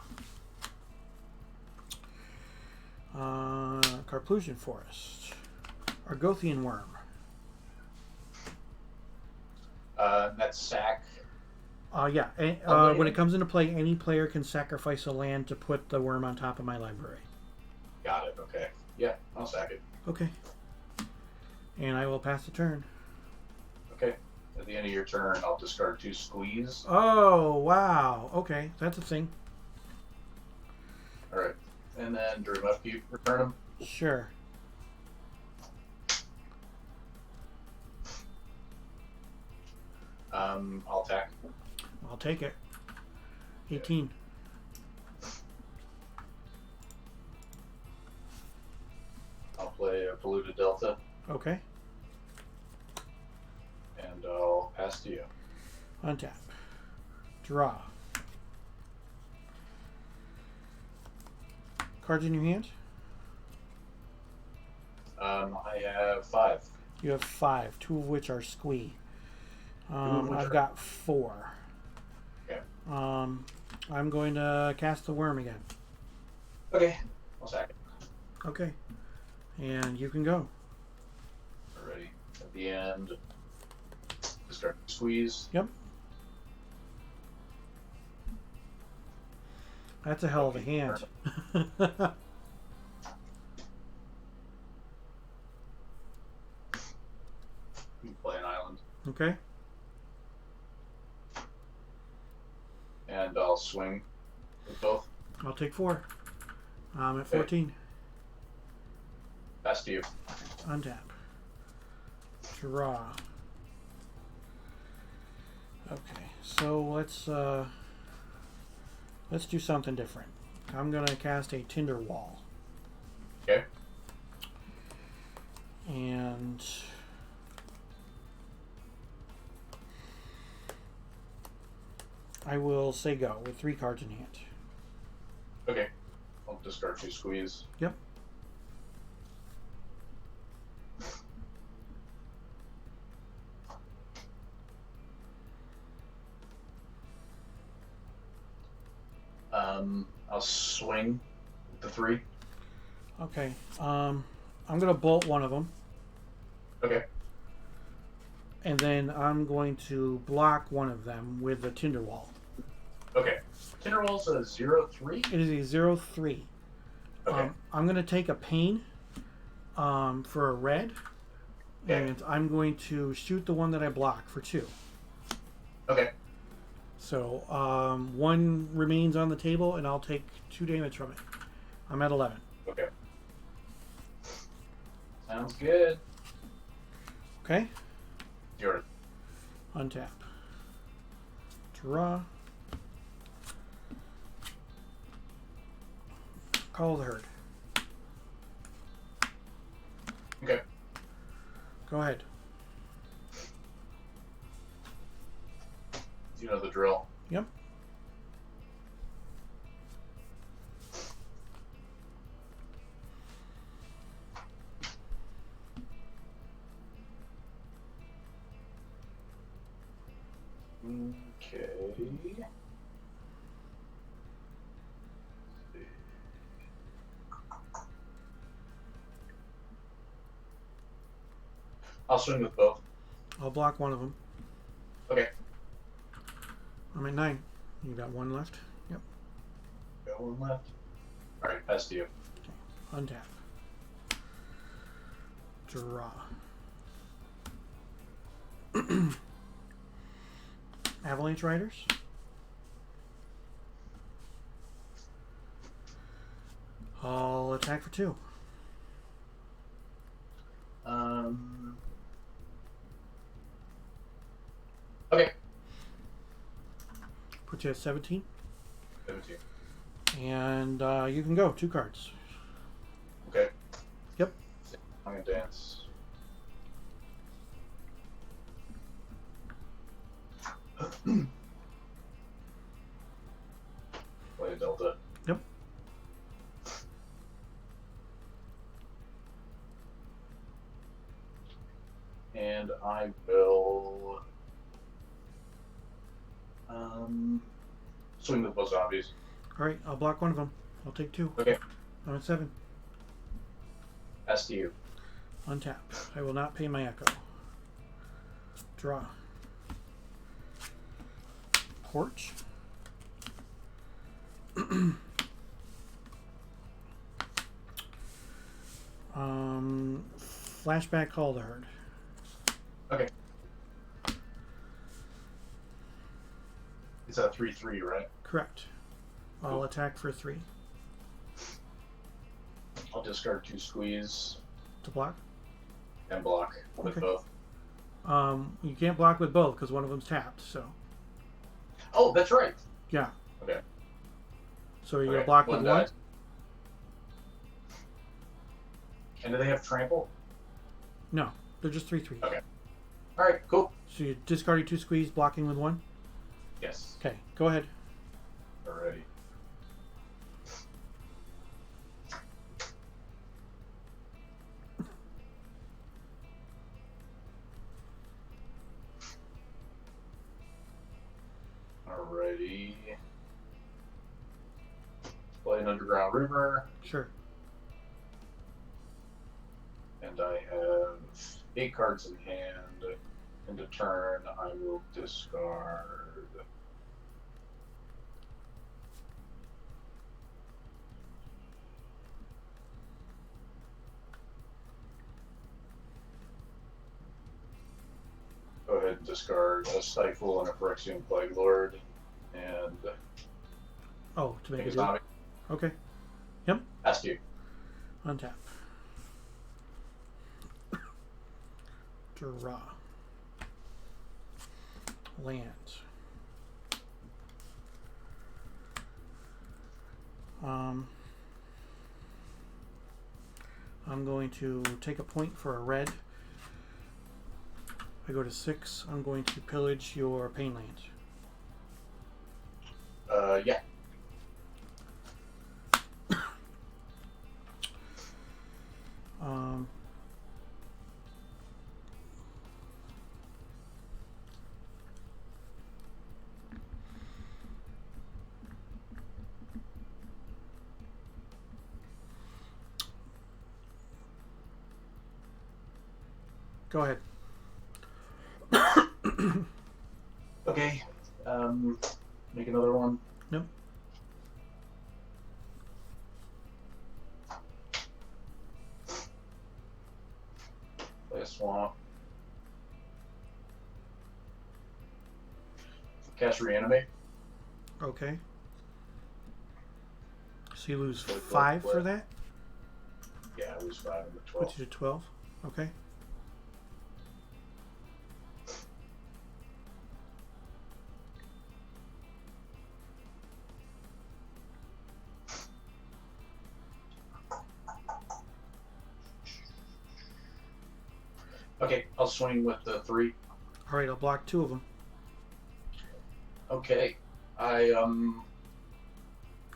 Carplusion Forest. Argothian Worm. That's sack. Yeah. Okay. When it comes into play, any player can sacrifice a land to put the worm on top of my library. Got it. Okay. Yeah, I'll sack it. Okay. And I will pass the turn. Okay. At the end of your turn, I'll discard 2 squeeze. Oh, wow. Okay, that's a thing. All right. And then dream upkeep, return them. Sure. I'll attack. I'll take it. 18. I'll play a Polluted Delta, Okay. and I'll pass to you. Untap. Draw. Cards in your hand? I have 5. You have 5, 2 of which are squee. of which I've are- got 4. Okay. I'm going to cast the worm again. Okay. I'll sack it. Okay. And you can go. Alrighty. At the end, discard squeeze. Yep. That's a hell of a hand. You can play an island, Okay. and I'll swing with both. I'll take 4. I'm at Okay. 14. Pass to you. Untap. Draw. Okay, so let's do something different. I'm gonna cast a Tinder Wall. Okay. And I will say go with 3 cards in hand. Okay. I'll discard 2 squeeze. Yep. I'll swing the 3. Okay. I'm gonna bolt one of them, Okay. and then I'm going to block one of them with the Tinder Wall. Okay. Tinderwall's a 0/3? It is a 0/3. Okay. I'm gonna take a pain for a red, Okay. and I'm going to shoot the one that I block for 2. Okay. So 1 remains on the table, and I'll take 2 damage from it. I'm at 11. Okay. Sounds good. Okay. Your Untap. Draw. Call the herd. Okay. Go ahead. You know the drill. Yep. Okay. I'll swing with both. I'll block one of them. Okay. I'm at 9. You got 1 left. Yep. Got 1 left. Alright, pass to you. Untap. Draw. Avalanche Riders. I'll attack for 2. Okay. Put you at 17. 17. And you can go. 2 cards. Okay. Yep. I'm gonna dance. Play a Delta. Yep. And I will swing with both zombies. Alright, I'll block one of them. I'll take 2. Okay. I'm at 7. Pass to you. Untap. I will not pay my echo. Draw. Porch. Flashback Call the Herd. Okay. It's a 3/3, right? Correct. I'll Cool. attack for 3. I'll discard 2 squeeze To block. and block with Okay. both. You can't block with both because one of them's tapped, so. Oh, that's right. Yeah. Okay. So you're Okay, gonna block one with 1? dies. And do they have trample? No. They're just 3/3. Okay. Alright, cool. So you discarded 2 squeeze, blocking with 1? Yes. Okay, go ahead. Alrighty. Alrighty. Play an underground river, Sure. and I have 8 cards in hand. End of turn, I will discard. Go ahead and discard a Stifle and a Phyrexian Plague Lord, and Oh, to make make a a deal. zombie. Okay. Ask you. Untap. Draw. Land. I'm going to take a point for a red. I go to 6. I'm going to pillage your pain land. Yeah. Um, go ahead. Okay. Make another one. Yep. Play a swamp. Cast reanimate. Okay. So you lose So 5 for what? that? Yeah, I lose 5 in the 12. Puts you to 12. Okay. Okay, I'll swing with the 3. All right, I'll block 2 of them. Okay, I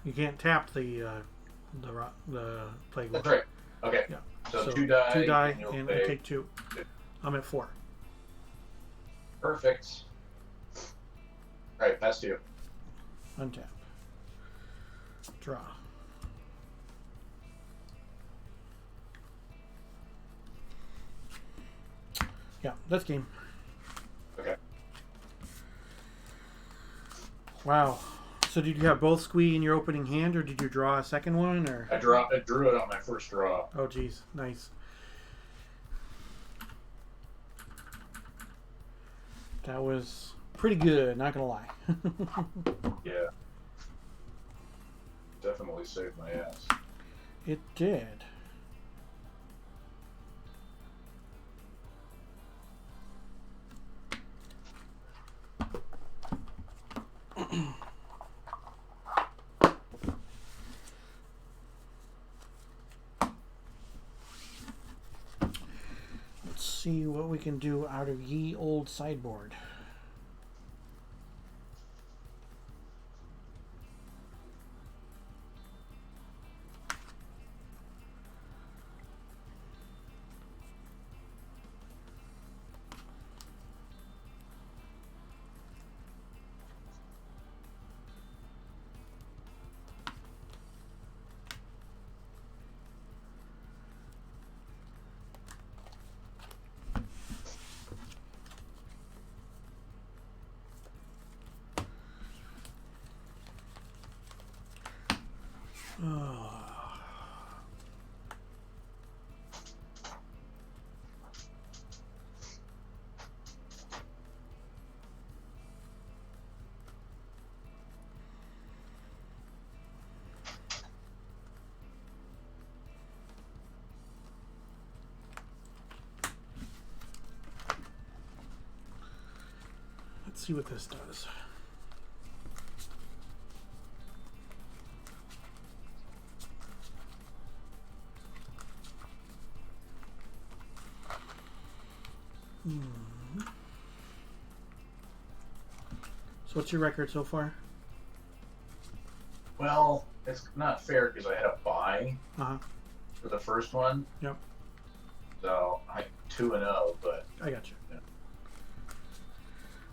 You can't tap the plague. That's right. Okay. Yeah. So 2 die. 2 die, you'll and I pay. take 2. I'm at 4. Perfect. All right, pass to you. Untap. Draw. Yeah, that's game. Okay. Wow. So did you have both squee in your opening hand, or did you draw a second one, or? I drew it on my first draw. Oh, geez, nice. That was pretty good, not gonna lie. Yeah. Definitely saved my ass. It did. Let's see what we can do out of ye old sideboard. Let's see what this does. So what's your record so far? Well, it's not fair because I had a bye Uh-huh. for the first one. Yep. So I'm 2-0, but I got you. Yeah.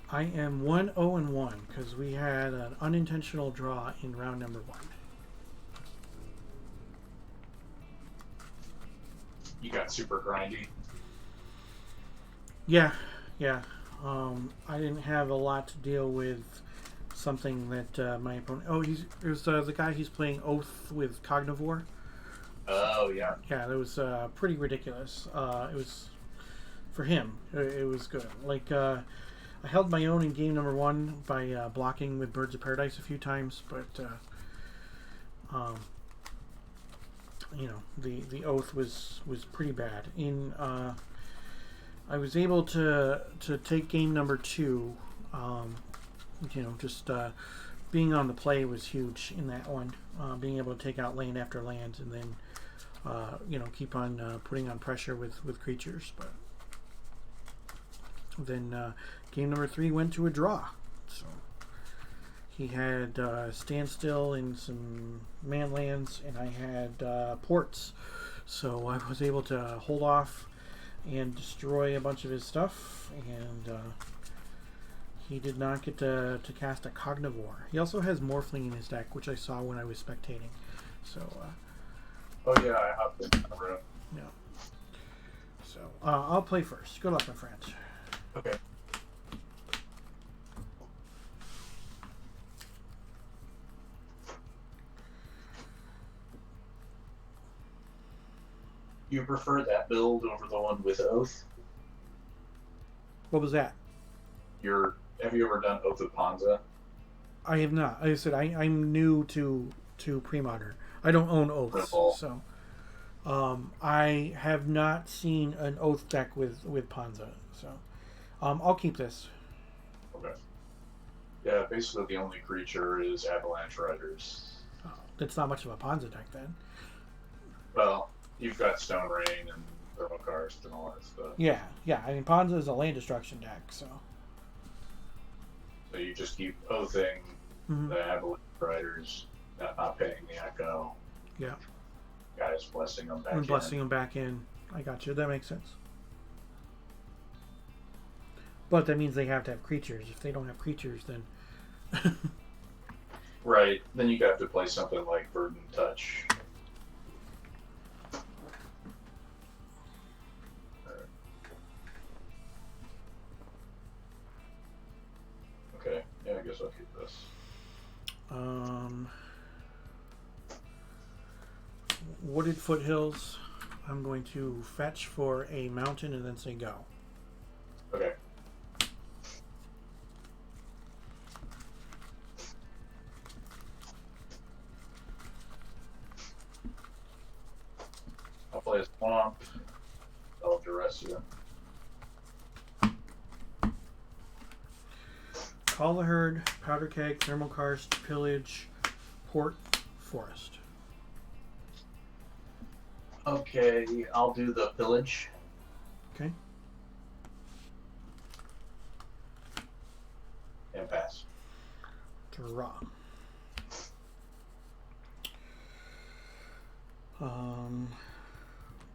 I am 1-0-1 because we had an unintentional draw in round number 1. you got super grindy. Yeah, yeah. I didn't have a lot to deal with something that my opponent. Oh, there's the guy he's playing Oath with Cognivore. Oh, yeah. Yeah, that was pretty ridiculous. It was for him. It was good. Like I held my own in game number 1 by blocking with Birds of Paradise a few times, but you know, the Oath was pretty bad. I was able to take game number 2. You know, just being on the play was huge in that one. Being able to take out land after land, and then you know, keep on putting on pressure with creatures. But then game number 3 went to a draw. So He had standstill in some manlands, and I had ports. So I was able to hold off and destroy a bunch of his stuff, and he did not get to cast a Cognivore. He also has Morphling in his deck, which I saw when I was spectating. So, Oh yeah, I hopped in the room. yeah. So, I'll play first. Good luck, my friend. Okay. You prefer that build over the one with Oath? What was that? Have you ever done Oath of Ponza? I have not. Like I said, I'm new to Premodern. I don't own Oaths, so I have not seen an Oath deck with Ponza. So I'll keep this. Okay. Yeah, basically the only creature is Avalanche Riders. Oh, it's not much of a Ponza deck then. Well, you've got Stone Rain and Thermokarst and all that stuff. Yeah. I mean, Ponza is a land destruction deck, so. So you just keep oathing Mhm. the Avalanche Riders, not paying the Echo. Yeah. Guys blessing them back And in. blessing them back in. I got you. That makes sense. But that means they have to have creatures. If they don't have creatures, then. Right. Then you have to play something like Verdant Touch. Okay. Yeah, I guess I'll keep this. Wooded foothills. I'm going to fetch for a mountain and then say go. Okay. I'll play a swamp. I'll duress you. Call the herd, powder keg, thermal karst, pillage, port, forest. Okay, I'll do the pillage. Okay. And pass. Draw.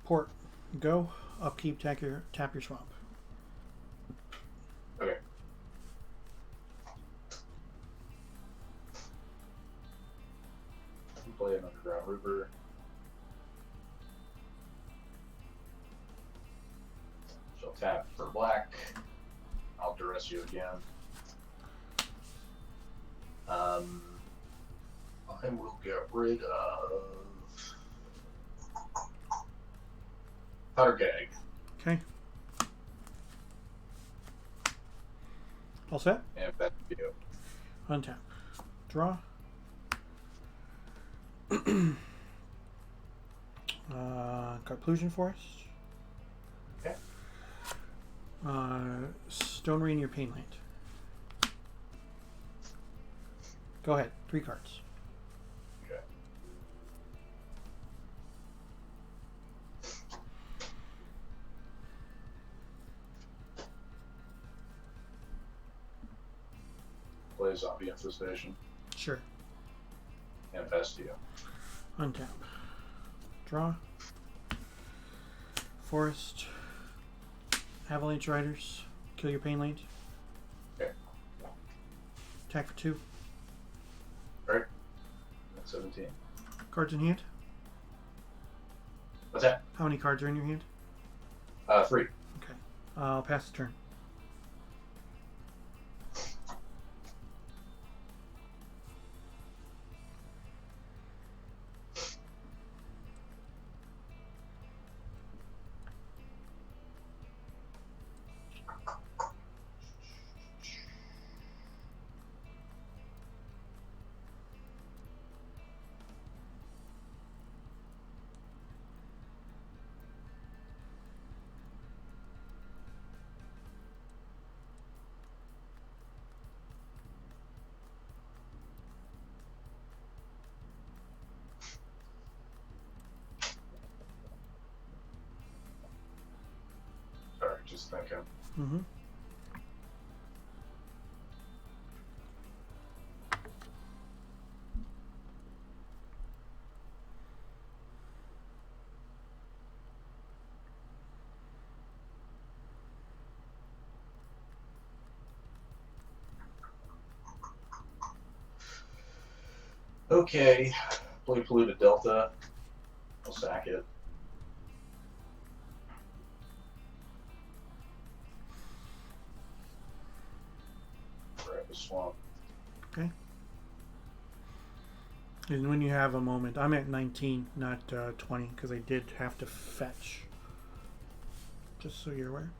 Port. Go. Upkeep. Tap your swamp. Okay. Play an Underground River. She'll tap for black. I'll duress you again. I will get rid of Powder Keg. Okay. All set? And back to you. Untap. Draw. Conclusion Forest. Okay. Stone Rain your Pain Land. Go ahead. 3 cards. Okay. Play Zombie Infestation. Sure. And pass to you. Untap. Draw. Forest. Avalanche Riders. Kill your Pain Land. Okay. Attack for 2. Alright. That's 17. Cards in hand. What's that? How many cards are in your hand? 3. Okay. I'll pass the turn. Sorry, just thinking. Mm-hmm. Okay. Play polluted Delta. I'll sack it. Grab the swamp. Okay. And when you have a moment, I'm at 19, not 20, because I did have to fetch. Just so you're aware.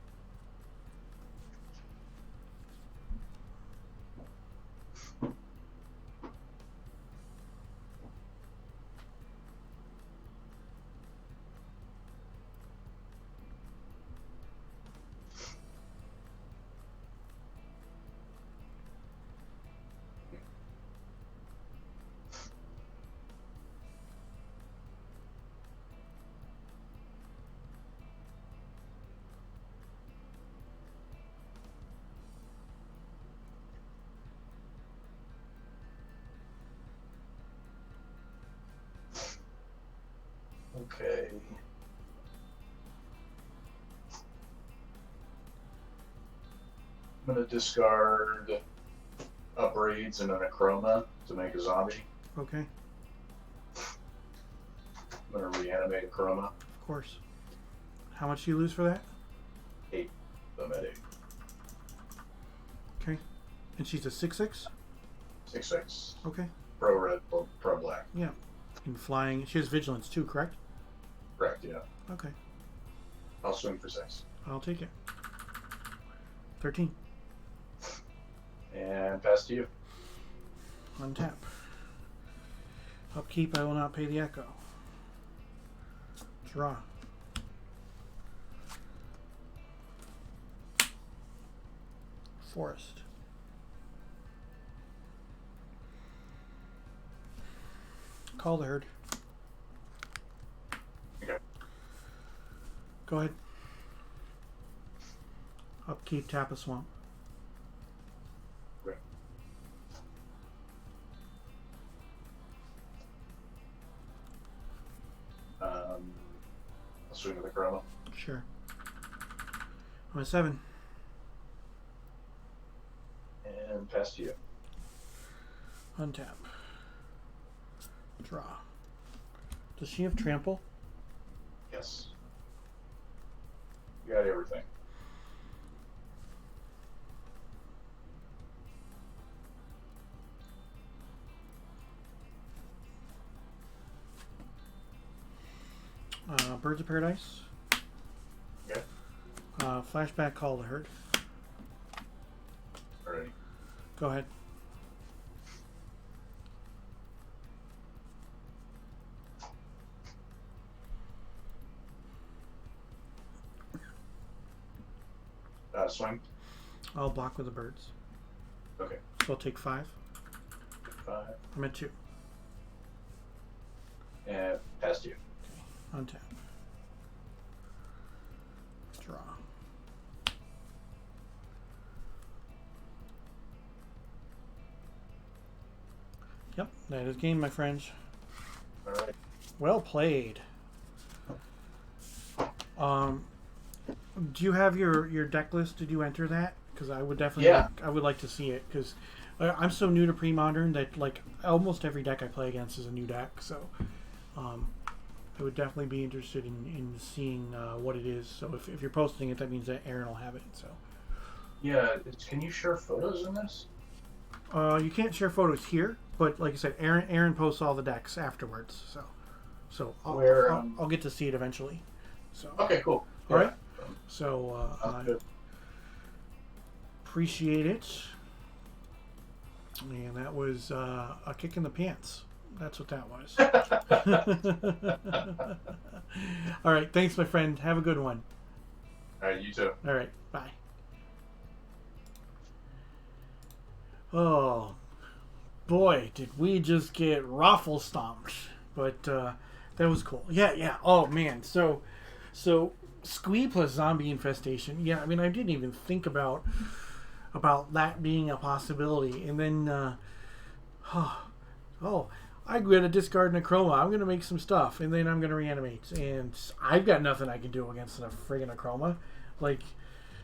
Okay. I'm gonna discard upgrades and an Acroma to make a zombie. Okay, I'm gonna reanimate Acroma. of course. How much do you lose for that? 8. I'm at 8. Okay. And she's a 6/6? 6/6. Okay. Pro red, pro black. Yeah. In flying, she has vigilance too, correct? Correct, yeah. Okay. I'll swing for 6. I'll take it. 13. And pass to you. Untap. Upkeep, I will not pay the echo. Draw. Forest. Call the herd. Okay. Go ahead. Upkeep, tap a swamp. Okay. I'll swing with Acroma. Sure. I'm at 7. And pass to you. Untap. Draw. Does she have trample? Yes. You got everything. Birds of Paradise. Okay. Flashback, call the herd. Alrighty. Go ahead. Swing. I'll block with the birds. Okay. So I'll take 5. 5. I'm at 2. And pass to you. Untap. Draw. Yep, that is game, my friends. Alright. Well played. Do you have your deck list? Did you enter that? Because I would definitely, Yeah. I would like to see it. Because I'm so new to Premodern that like almost every deck I play against is a new deck. So I would definitely be interested in seeing what it is. So if you're posting it, that means that Aaron will have it. So Yeah, can you share photos in this? you can't share photos here, but like I said, Aaron posts all the decks afterwards. So I'll get to see it eventually. So Okay, cool. all right. So Good. appreciate it. And that was a kick in the pants. That's what that was. All right. Thanks, my friend. Have a good one. Alright, you too. All right. Bye. Oh, boy, did we just get raffle stomped. But that was cool. Yeah. Oh, man. So Squee plus zombie infestation. Yeah, I mean, I didn't even think about that being a possibility. And then, I'm going to discard Necroma. I'm going to make some stuff. And then I'm going to reanimate. And I've got nothing I can do against a friggin' Necroma. Like,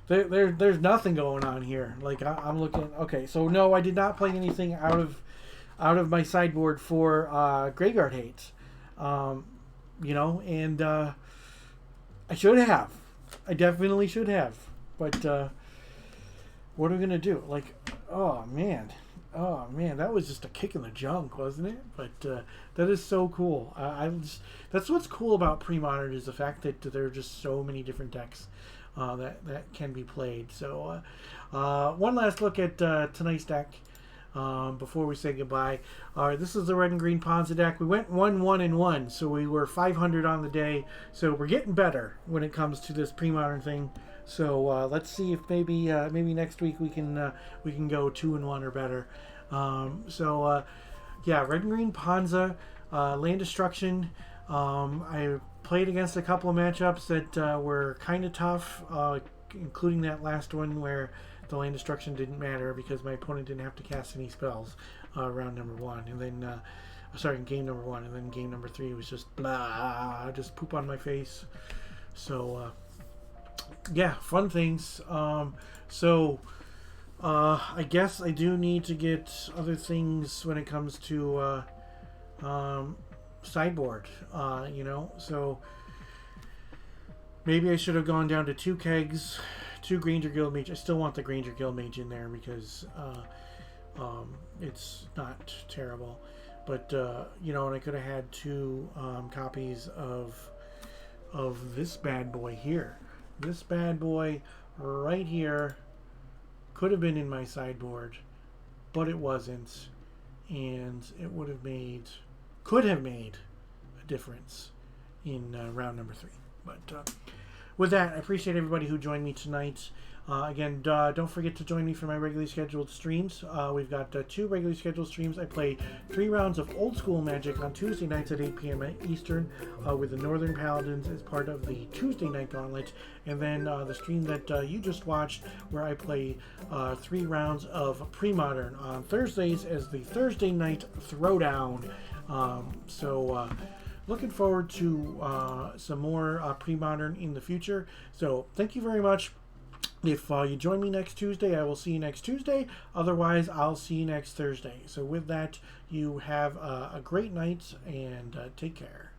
there's nothing going on here. Like, I'm looking... Okay, so no, I did not play anything out out of my sideboard for Graveyard Hate. You know, and I should have. I definitely should have. But what are we gonna do? Like, oh man, that was just a kick in the junk, wasn't it? But that is so cool. That's what's cool about Premodern, is the fact that there are just so many different decks that can be played. So one last look at tonight's deck before we say goodbye. All right, this is the red and green Ponza deck. We went 1-1-1, so we were 500 on the day. So we're getting better when it comes to this Premodern thing. So let's see if maybe next week we can go 2-1 or better. Yeah, red and green Ponza, land destruction. I played against a couple of matchups that were kind of tough, including that last one where the land destruction didn't matter because my opponent didn't have to cast any spells round number one, and then game number one, and then game number 3 was just blah, just poop on my face. So yeah, fun things. I guess I do need to get other things when it comes to sideboard, you know, so maybe I should have gone down to 2 kegs, 2 Granger Guildmage. I still want the Granger Guildmage in there because it's not terrible, but you know, and I could have had 2 copies of this bad boy here. This bad boy right here could have been in my sideboard, but it wasn't, and it would have could have made a difference in round number 3. But with that, I appreciate everybody who joined me tonight. Again, don't forget to join me for my regularly scheduled streams. We've got 2 regularly scheduled streams. I play 3 rounds of Old School Magic on Tuesday nights at 8 p.m. Eastern with the Northern Paladins as part of the Tuesday night gauntlet. And then the stream that you just watched, where I play 3 rounds of Premodern on Thursdays as the Thursday night Throwdown. Looking forward to some more Premodern in the future. So thank you very much. If you join me next Tuesday, I will see you next Tuesday. Otherwise, I'll see you next Thursday. So with that, you have a great night and take care.